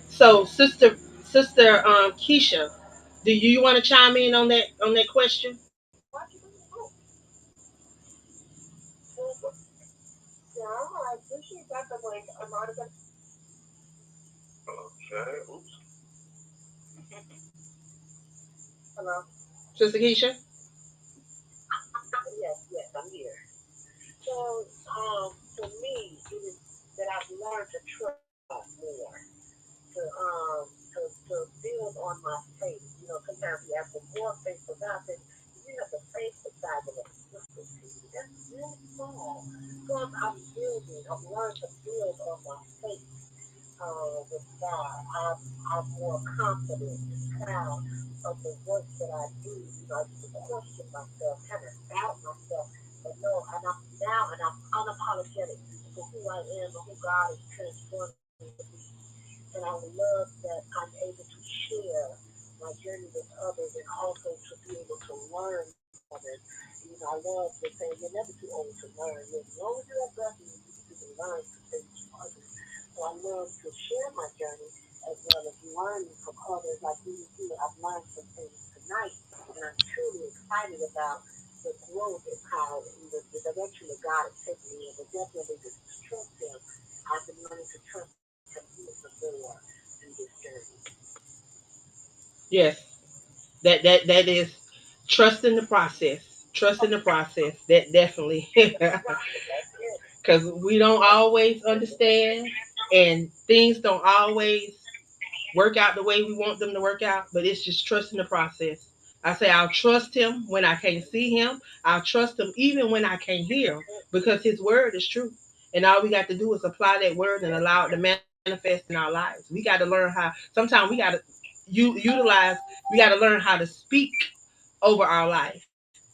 So, sister Keisha, do you want to chime in on that question? Yeah, I appreciate that, but like a lot of them. Okay. Oops. Hello? Sister Keisha? Yes, yes, I'm here. So, for me, it is that I've learned to trust God more, to build on my faith. You know, sometimes we have the more faith for God, and you have the faith beside the consistency. That's really small. So I've learned to build on my faith with God. I'm more confident and proud of the work that I do. You know, I used to question myself, kind of doubt myself, but no, and I'm unapologetic for who I am and who God is transforming me to be. And I love that I'm able to share my journey with others and also to be able to learn from others. You know, I love to say you're never too old to learn. As long as you have breath, you can learn some things from others. So I love to share my journey as well as learning from others. Like you here, I've learned some things tonight, and I'm truly excited about the growth and how the direction that God is taking me in. But definitely to trust Him. I've been learning to trust Him even more in this journey. Yes. That is trust in the process. Trust in the process. That definitely. Right, that's it. Because we don't always understand, and things don't always work out the way we want them to work out, but it's just trusting the process. I say I'll trust him when I can't see him. I'll trust him even when I can't hear him because his word is true. And all we got to do is apply that word and allow it to manifest in our lives. We got to learn how, sometimes we got to utilize, we got to learn how to speak over our life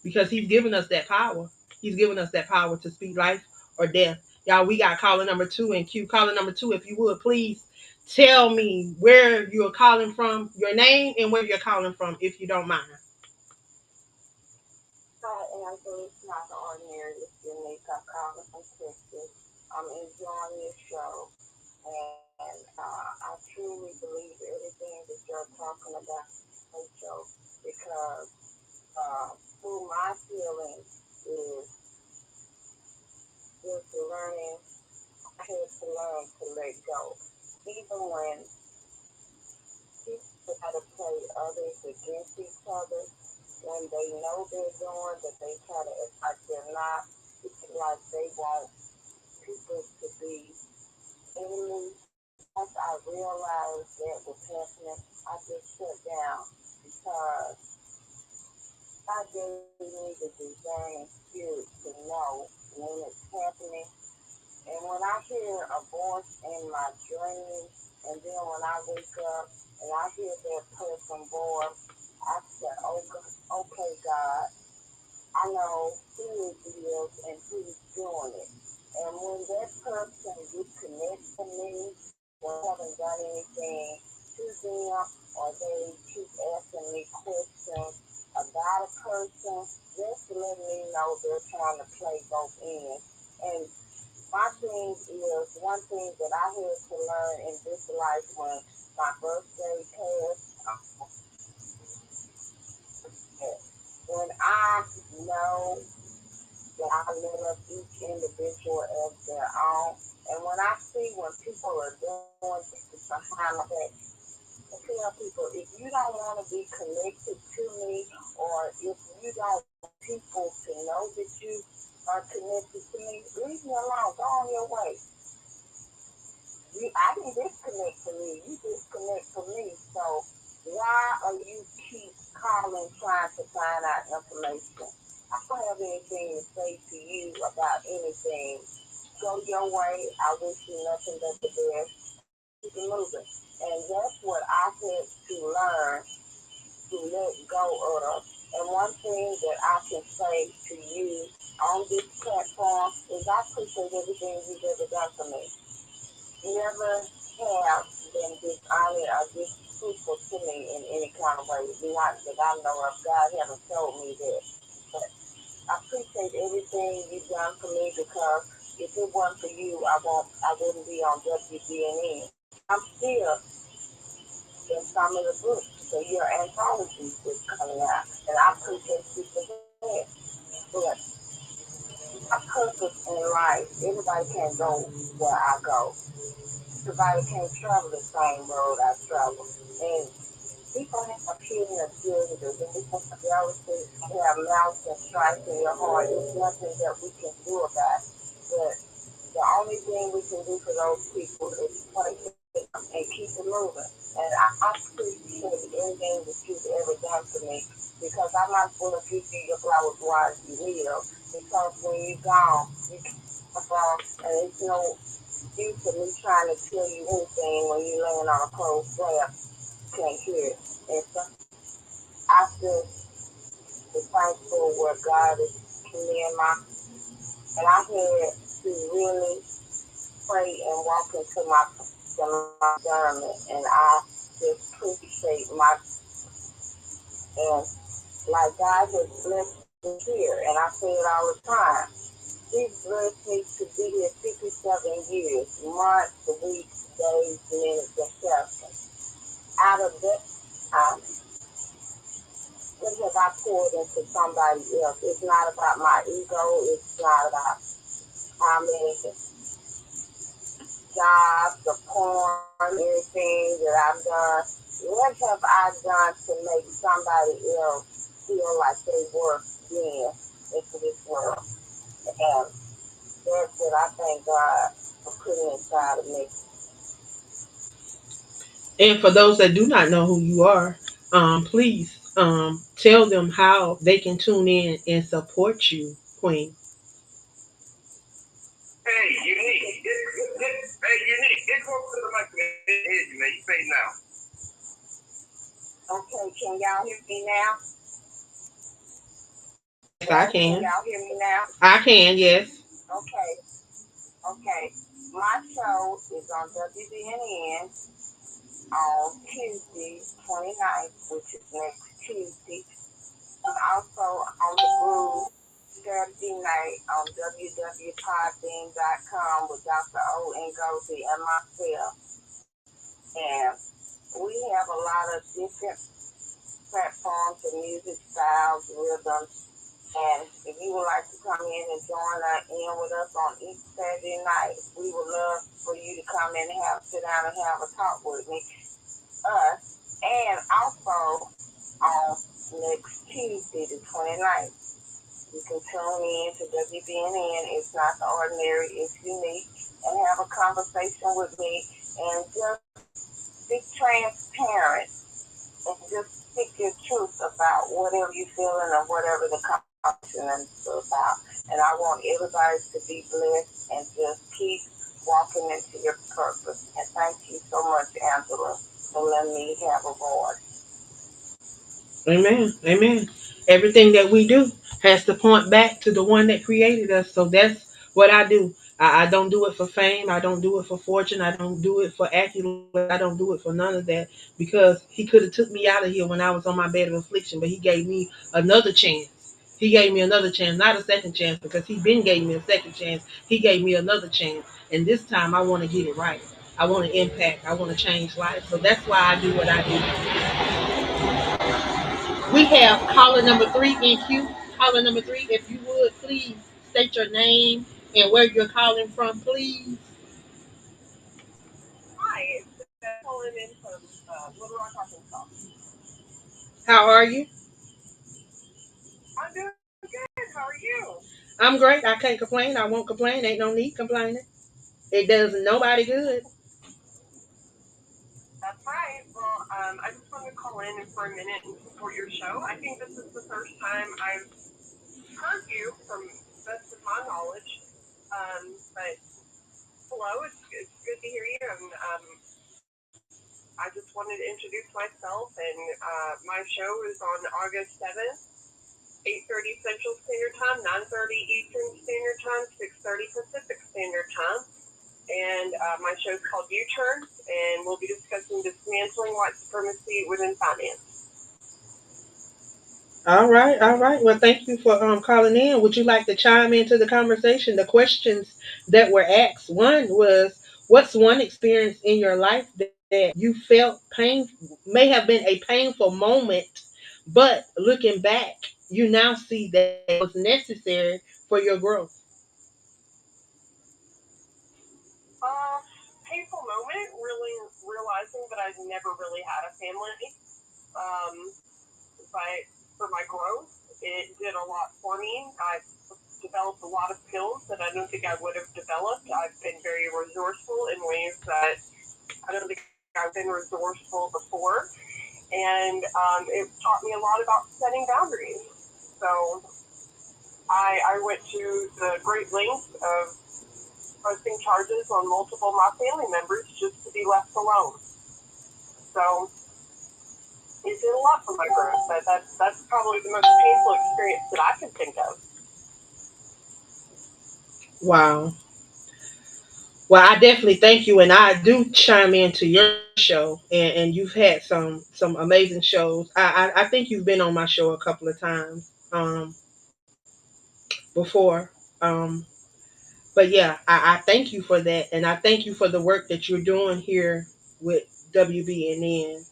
because he's given us that power. He's given us that power to speak life or death. Y'all, we got caller number two in queue. Caller number two, if you would please tell me where you're calling from, your name, and where you're calling from, if you don't mind. Hi, Angela. It's not the ordinary. It's Unique. I'm calling from Texas. I'm enjoying your show, and I truly believe everything that you're talking about on the show because through my feelings is just learning. I had to learn to let go, even when people try to play others against each other when they know they're doing, but they try to act like they're not. It's like they want people to be enemies. Once I realized that was happening, I just shut down because God gave me the discerning spirit to know when it's happening. And when I hear a voice in my dreams, and then when I wake up and I hear that person voice, I say, okay, God, I know who it is and who's doing it. And when that person disconnects from me, when I haven't done anything to them, or they keep asking me questions about a person, just to let me know they're trying to play both ends. And my thing is one thing that I had to learn in this life when my birthday passed. When I know that I love each individual as their own. And when I see when people are doing things behind my back, I tell people if you don't want to be connected to me, or if you don't want people to know that you are connected to me, leave me alone. Go on your way. I didn't disconnect from you. You disconnect from me. So why are you keep calling trying to find out information? I don't have anything to say to you about anything. Go your way. I wish you nothing but the best. Keep it moving. And that's what I had to learn to let go of. And one thing that I can say to you on this platform is I appreciate everything you've ever done for me. Never have been dishonored or distasteful to me in any kind of way. Not that I know of. God haven't told me that. But I appreciate everything you've done for me because if it weren't for you, I wouldn't be on WBNN. I'm still in some of the books. So your anthology is coming out, and I appreciate you for that. But my purpose in life, everybody can't go where I go. Everybody can't travel the same road I travel. And people have shooting agenda, jealousy, you have malice and strife in your heart. There's nothing that we can do about it. But the only thing we can do for those people is pray for them and keep it moving. And I appreciate anything that you've ever done for me because I'm not going to give you your flowers while you need them. Because when you're gone, you can't fall, and it's no use of me trying to tell you anything when you're laying on a cold slab. You can't hear it. And so I feel thankful where God is taking me in my, and I had to really pray and walk into my discernment, and I just appreciate my, and like God has blessed me here, and I say it all the time. He's blessed me to be here 57 years, months, weeks, days, minutes, and seconds. Out of that time, what have I poured into somebody else? It's not about my ego. It's not about how many jobs, the porn, anything that I've done. What have I done to make somebody else feel like they worth being into this world? And that's what I thank God for putting inside of me. And for those that do not know who you are, please tell them how they can tune in and support you, Queen. Hey, Unique. Hey, Unique. Get close to the mic, man. Hear you, man. You say now. Okay, can y'all hear me now? Yes, I Can can. y'all hear me now? I can, yes. Okay, okay. My show is on WBNN on Tuesday, 29th, which is next Tuesday. And also on the Groove Saturday night on www.podbean.com with Dr. O. Ngozi and myself. And we have a lot of different platforms and music styles, rhythms. And if you would like to come in and join in with us on each Saturday night, we would love for you to come in and sit down and have a talk with me, us. And also on next Tuesday, the 29th, you can tune in to WBNN. It's not the ordinary, it's unique. And have a conversation with me and just be transparent and just speak your truth about whatever you're feeling or whatever the conversation is about. And I want everybody to be blessed and just keep walking into your purpose. And thank you so much, Angela, for letting me have a voice. Amen. Amen. Everything that we do has to point back to the one that created us. So that's what I do. I don't do it for fame. I don't do it for fortune. I don't do it for accolades. I don't do it for none of that because he could have took me out of here when I was on my bed of affliction, but he gave me another chance. He gave me another chance, not a second chance, because he been gave me a second chance. He gave me another chance, and this time I want to get it right. I want to impact. I want to change lives. So that's why I do what I do. We have caller number three in queue. Caller number three, if you would please state your name and where you're calling from, please. Hi, it's calling in from Little Rock, Arkansas. How are you? I'm doing good. How are you? I'm great. I can't complain. I won't complain. Ain't no need complaining. It does nobody good. That's right. Well, I just wanted to call in for a minute and support your show. I think this is the first time I've heard you from the best of my knowledge. But hello, it's good to hear you. And I just wanted to introduce myself. And my show is on August 7th, 8:30 Central Standard Time, 9:30 Eastern Standard Time, 6:30 Pacific Standard Time. And my show is called U-Turn, and we'll be discussing dismantling white supremacy within finance. All right, all right. Well, thank you for calling in. Would you like to chime into the conversation? The questions that were asked. One was, what's one experience in your life that you felt pain may have been a painful moment, but looking back, you now see that it was necessary for your growth. Painful moment, really realizing that I've never really had a family. but for my growth, it did a lot for me. I developed a lot of skills that I don't think I would have developed. I've been very resourceful in ways that I don't think I've been resourceful before. And it taught me a lot about setting boundaries. So I went to the great length of pressing charges on multiple of my family members just to be left alone. So it did a lot for my growth. That's probably the most painful experience that I can think of. Wow. Well, I definitely thank you, and I do chime into your show, and you've had some amazing shows. I think you've been on my show a couple of times before. Um, but yeah, I thank you for that, and I thank you for the work that you're doing here with WBNN.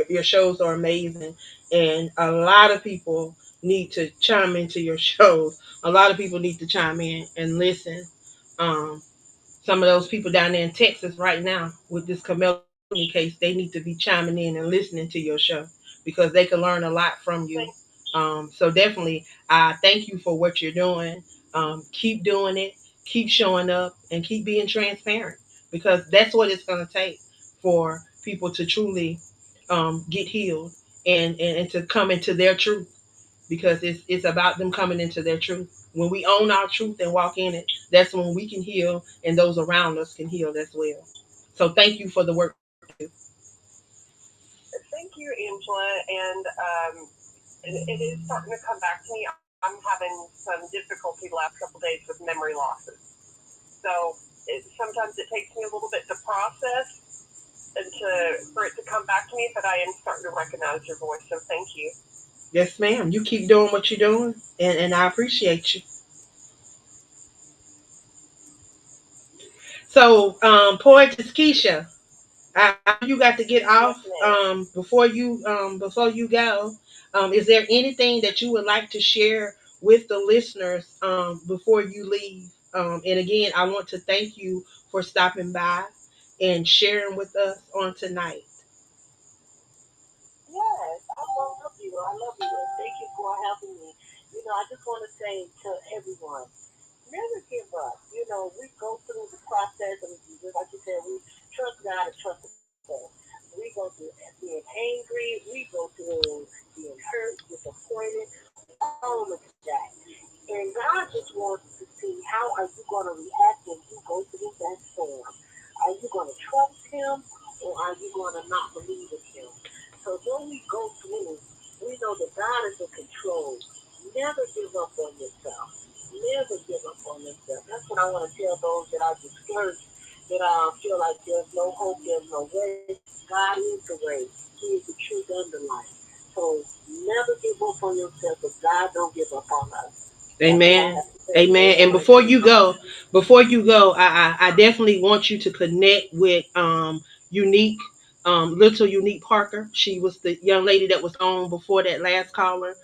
Your shows are amazing, and a lot of people need to chime into your shows. A lot of people need to chime in and listen. Um, some of those people down there in Texas right now with this Camilla case, they need to be chiming in and listening to your show because they can learn a lot from you. So definitely, I thank you for what you're doing. Keep doing it, keep showing up, and keep being transparent because that's what it's going to take for people to truly get healed and to come into their truth because it's about them coming into their truth. When we own our truth and walk in it, that's when we can heal and those around us can heal as well. So thank you for the work that you do. Thank you, Angela. And it is starting to come back to me. I'm having some difficulty the last couple of days with memory losses. So sometimes it takes me a little bit to process and for it to come back to me, but I am starting to recognize your voice. So thank you. Yes, ma'am. You keep doing what you're doing, and I appreciate you. So, Poetess Keisha, I know you got to get Yes, off ma'am. before you go. Is there anything that you would like to share with the listeners before you leave? And again, I want to thank you for stopping by and sharing with us on tonight. Yes, I love you. I love you. And thank you for having me. I just want to say to everyone, never give up. We go through the process, and like you said, we trust God and trust ourselves. We go through being angry. We go through being hurt, disappointed, all of that. And God just wants to see how are you going to react when you go through that storm. Are you going to trust Him, or are you going to not believe in Him? So when we go through, we know that God is in control. Never give up on yourself. Never give up on yourself. That's what I want to tell those that are discouraged, that feel like there's no hope, there's no way. God is the way. He is the truth and the life. So never give up on yourself, but God don't give up on us. That's what I Amen. have to say. And Amen. I And want to give my heart. before you go, I definitely want you to connect with Unique, Little Unique Parker. She was the young lady that was on before that last caller.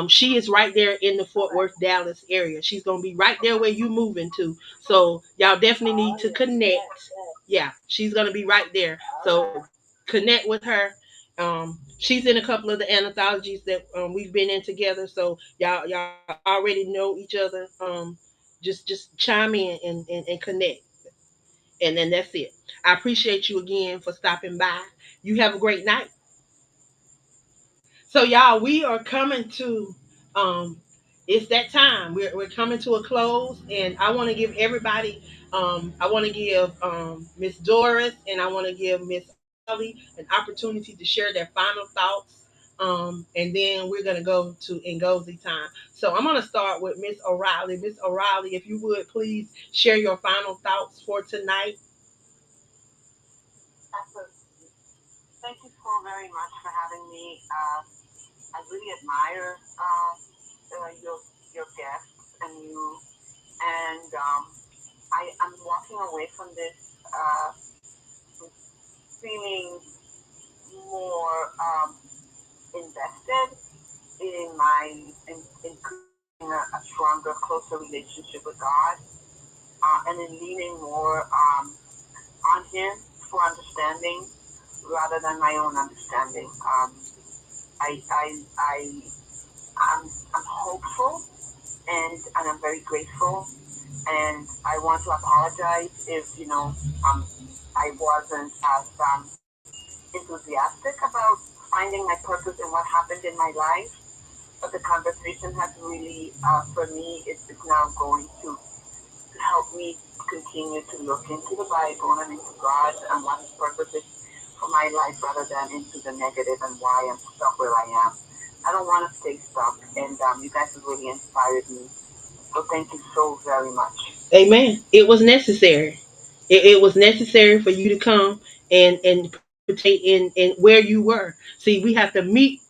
She is right there in the Fort Okay. Worth, Dallas area. She's gonna be right there where you moving to. So y'all definitely Oh, need to yes, yes, connect. yes. Yeah, she's gonna be right there. All right. So connect with her. She's in a couple of the anthologies that we've been in together. So y'all already know each other. Just chime in and connect, and then that's it. I appreciate you again for stopping by. You have a great night. So y'all, we are coming to it's that time. We're coming to a close, and I want to give everybody I want to give Miss Doris and I want to give Miss O'Reilly an opportunity to share their final thoughts. And then we're gonna go to Ngozi time. So I'm gonna start with Miss O'Reilly. Miss O'Reilly, if you would please share your final thoughts for tonight. Absolutely. Thank you so very much for having me. I really admire your guests and you. And I'm walking away from this feeling more invested in creating a stronger, closer relationship with God, and in leaning more on Him for understanding rather than my own understanding. I I'm hopeful, and I'm very grateful, and I want to apologize if I wasn't as enthusiastic about finding my purpose and what happened in my life. But the conversation has really, for me, it's now going to help me continue to look into the Bible and into God and what His purpose is for my life rather than into the negative and why I'm stuck where I am. I don't want to stay stuck, and you guys have really inspired me. So thank you so very much. Amen. It was necessary. It was necessary for you to come and participate in where you were. See, we have to meet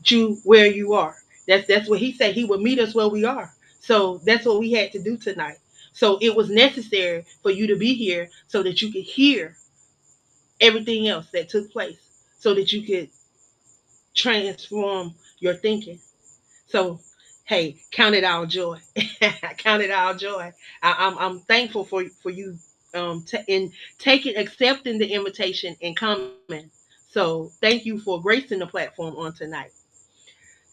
you where you are. That's what he said. He would meet us where we are. So that's what we had to do tonight. So it was necessary for you to be here so that you could hear everything else that took place, so that you could transform your thinking. So, hey, count it all joy. Count it all joy. I'm thankful for you in taking accepting the invitation and coming. So, thank you for gracing the platform on tonight,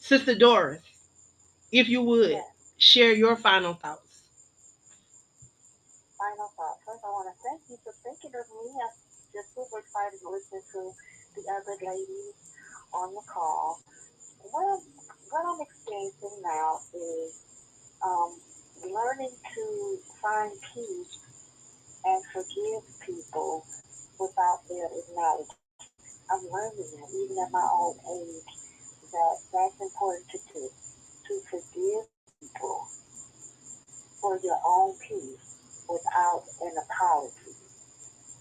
Sister Doris. If you would Yes. share your final thoughts. Final thought. First, I want to thank you for thinking of me. I'm just super excited to listen to the other ladies on the call. What, what I'm experiencing now is um, learning to find peace and forgive people without their acknowledgement. I'm learning that even at my old age that that's important to do, to forgive people for your own peace without an apology.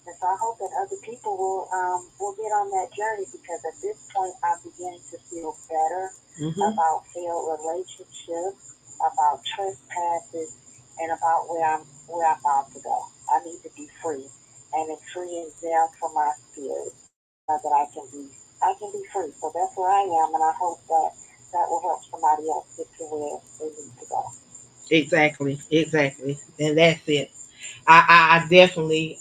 And so I hope that other people will get on that journey because at this point I'm beginning to feel better Mm-hmm. about failed relationships, about trespasses, and about where I'm about to go. I need to be free, and it's freeing them from my spirit that I can be free. So that's where I am, and I hope that that will help somebody else get to where they need to go. Exactly, exactly, and that's it. I definitely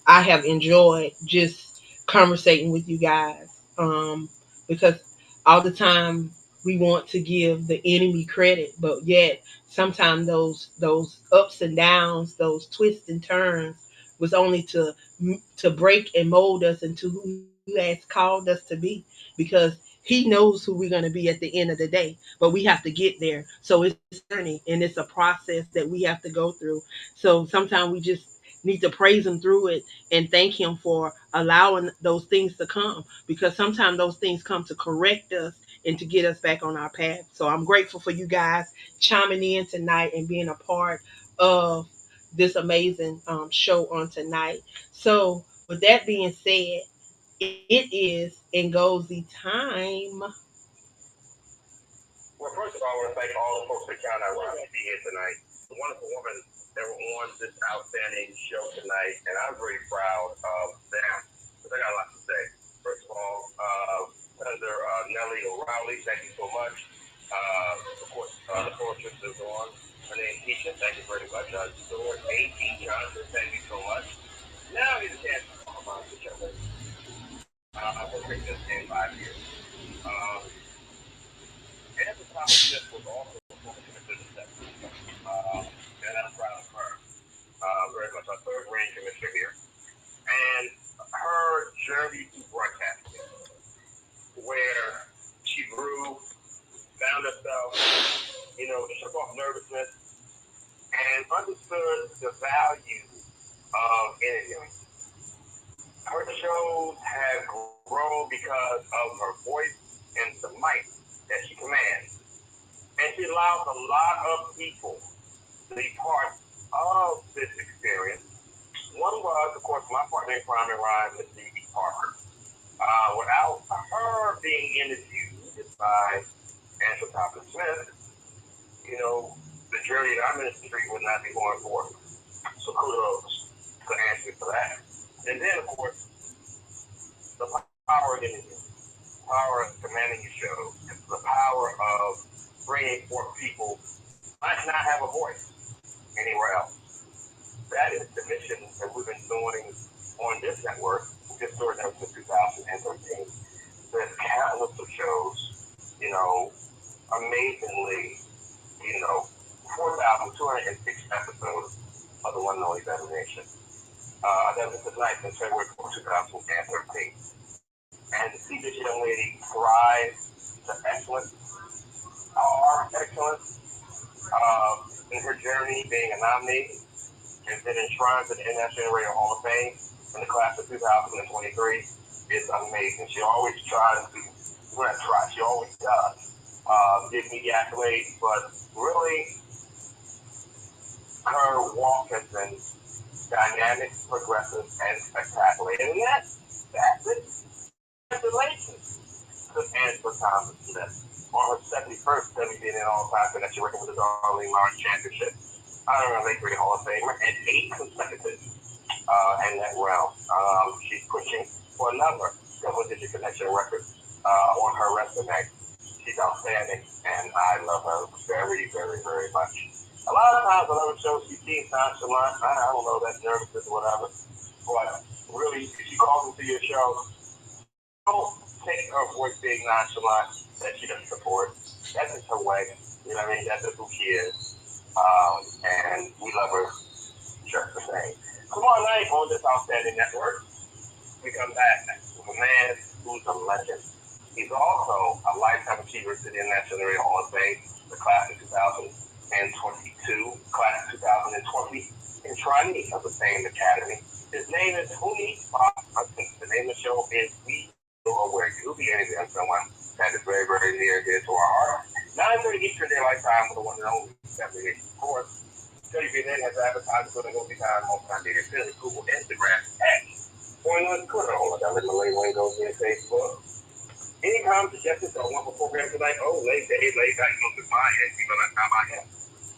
I have enjoyed just conversating with you guys because all the time we want to give the enemy credit, but yet sometimes those ups and downs, those twists and turns was only to break and mold us into who He has called us to be, because He knows who we're going to be at the end of the day, but we have to get there. So it's a journey and it's a process that we have to go through. So sometimes we just need to praise Him through it and thank Him for allowing those things to come, because sometimes those things come to correct us and to get us back on our path. So I'm grateful for you guys chiming in tonight and being a part of this amazing show on tonight. So with that being said, it is and goes the time. Well, first of all, I want to thank all the folks that counted out to be here tonight. The wonderful women that were on this outstanding show tonight, and I'm very proud of them because I got a lot to say. First of all, Senator Nellie O'Reilly, thank you so much. Of course, the poetess is on. Her name Keisha, thank you very much. Stuart A.T. Johnson, thank you so much. Now I get a chance to talk about the show. I've been doing this in 5 years. Um, and the topic just was also a former commissioner of the and I'm proud of her very much. Our third range commissioner here. And her journey through broadcasting, where she grew, found herself, shook off nervousness, and understood the value of interviewing. Her shows have grown because of her voice and the mic that she commands. And she allows a lot of people to be part of this experience. One was, of course, my partner in crime and rhyme, Miss D.B. Parker. Without her being interviewed by Angela Thompson Smith, the journey that I'm in the street would not be going forward. So kudos to Angela for that. And then, of course, the power of interview, power of commanding your show, the power of bringing forth people who might not have a voice anywhere else. That is the mission that we've been doing on this network, this story network since 2013. There's countless of shows you know, amazingly, 4,206 episodes of the one and only Devin Nation. That was tonight in February 2013. And to see this young lady thrive to excellence, excellence, in her journey being a nominee and been enshrined to the International Radio Hall of Fame in the class of 2023 is amazing. She always tries to, well, not try, she always does give me the accolades, but really her walk has been dynamic, progressive, and spectacular. And that's it. Congratulations to Angela Thomas Smith on her 71st WBN all-time connection record with the Darlene Lawrence Championship. Honorary Late Great Hall of Famer and 8 consecutive in that realm. She's pushing for another double-digit connection record on her resume. She's outstanding, and I love her very, very, very much. A lot of times on other shows, she seems nonchalant. I don't know, that's nervousness or whatever. But really, if she calls into your show, don't take her voice being nonchalant that she doesn't support. That's just her way. You know what I mean? That's just who she is. And we love her just the same. Tomorrow night on this outstanding network, we come back with a man who's a legend. He's also a lifetime achiever to the International Radio Hall of Fame, the class of 2022, class of 2020, and trainee of the same academy. His name is Huni Bob Hudson. The name of the show is We Know Where You'll Be Anything, someone that is very, very near and dear to our heart. 9:30 Eastern Daylight Time with the one and only 78. Of course, WBN has advertised for the movie time on Sunday. It's Google, Instagram, X, on Twitter, on the Malay Windows, and Facebook. Any comments, suggestions, or one for program tonight? Oh, late day, late night, you know, it's my head. You know, that's how I am.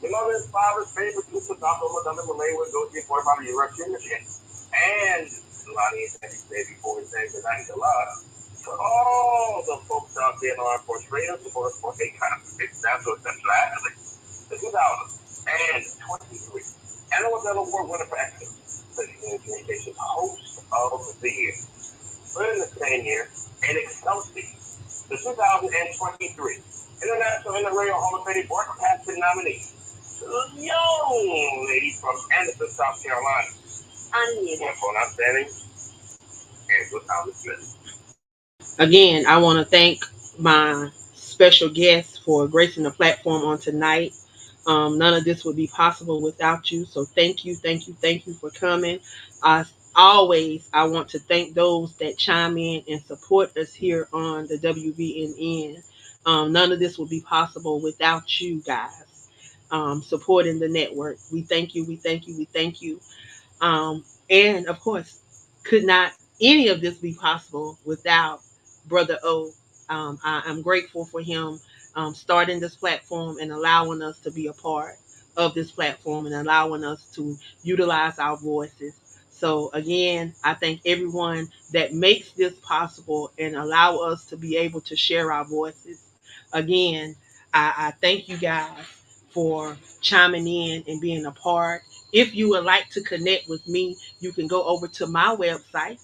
Your mother's father's favorite super Dr. Madonna Malay would go to your boy about Europe, Michigan. And Lonnie and Sandy say before we say good night to love. For all the folks out there in our portrayal, support for a conference, that's what that's actually the 2023 Annual Medal Award winner for excellence, the communications host of the year. But in the same year, in Excelsior, the 2023 International Radio Hall of Fame broadcasting nominee, young lady from Anderson, South Carolina. Unmuted. For an outstanding Angela Thomas Smith. Again, I want to thank my special guests for gracing the platform on tonight. None of this would be possible without you. So thank you, thank you, thank you for coming. Uh, Always, I want to thank those that chime in and support us here on the WVNN. None of this would be possible without you guys supporting the network. We thank you, we thank you, we thank you. And of course, could not any of this be possible without Brother O? I'm grateful for him starting this platform and allowing us to be a part of this platform and allowing us to utilize our voices. So again, I thank everyone that makes this possible and allow us to be able to share our voices. Again, I thank you guys for chiming in and being a part. If you would like to connect with me, you can go over to my website,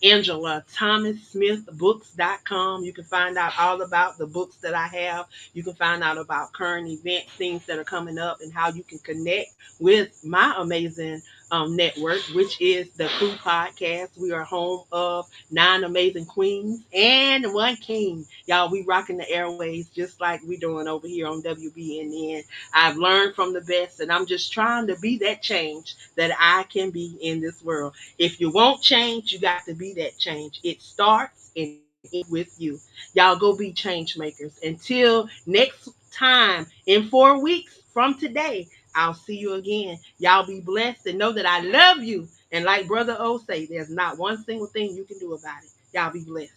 AngelaThomasSmithBooks.com. You can find out all about the books that I have. You can find out about current events, things that are coming up, and how you can connect with my amazing network, which is the Crew Podcast. We are home of 9 amazing queens and 1 king. Y'all, we rocking the airways just like we doing over here on WBNN. I've learned from the best, and I'm just trying to be that change that I can be in this world. If you want change, you got to be that change. It starts and ends with you. Y'all go be change makers. Until next time, in 4 weeks from today, I'll see you again. Y'all be blessed and know that I love you. And like Brother O say, there's not one single thing you can do about it. Y'all be blessed.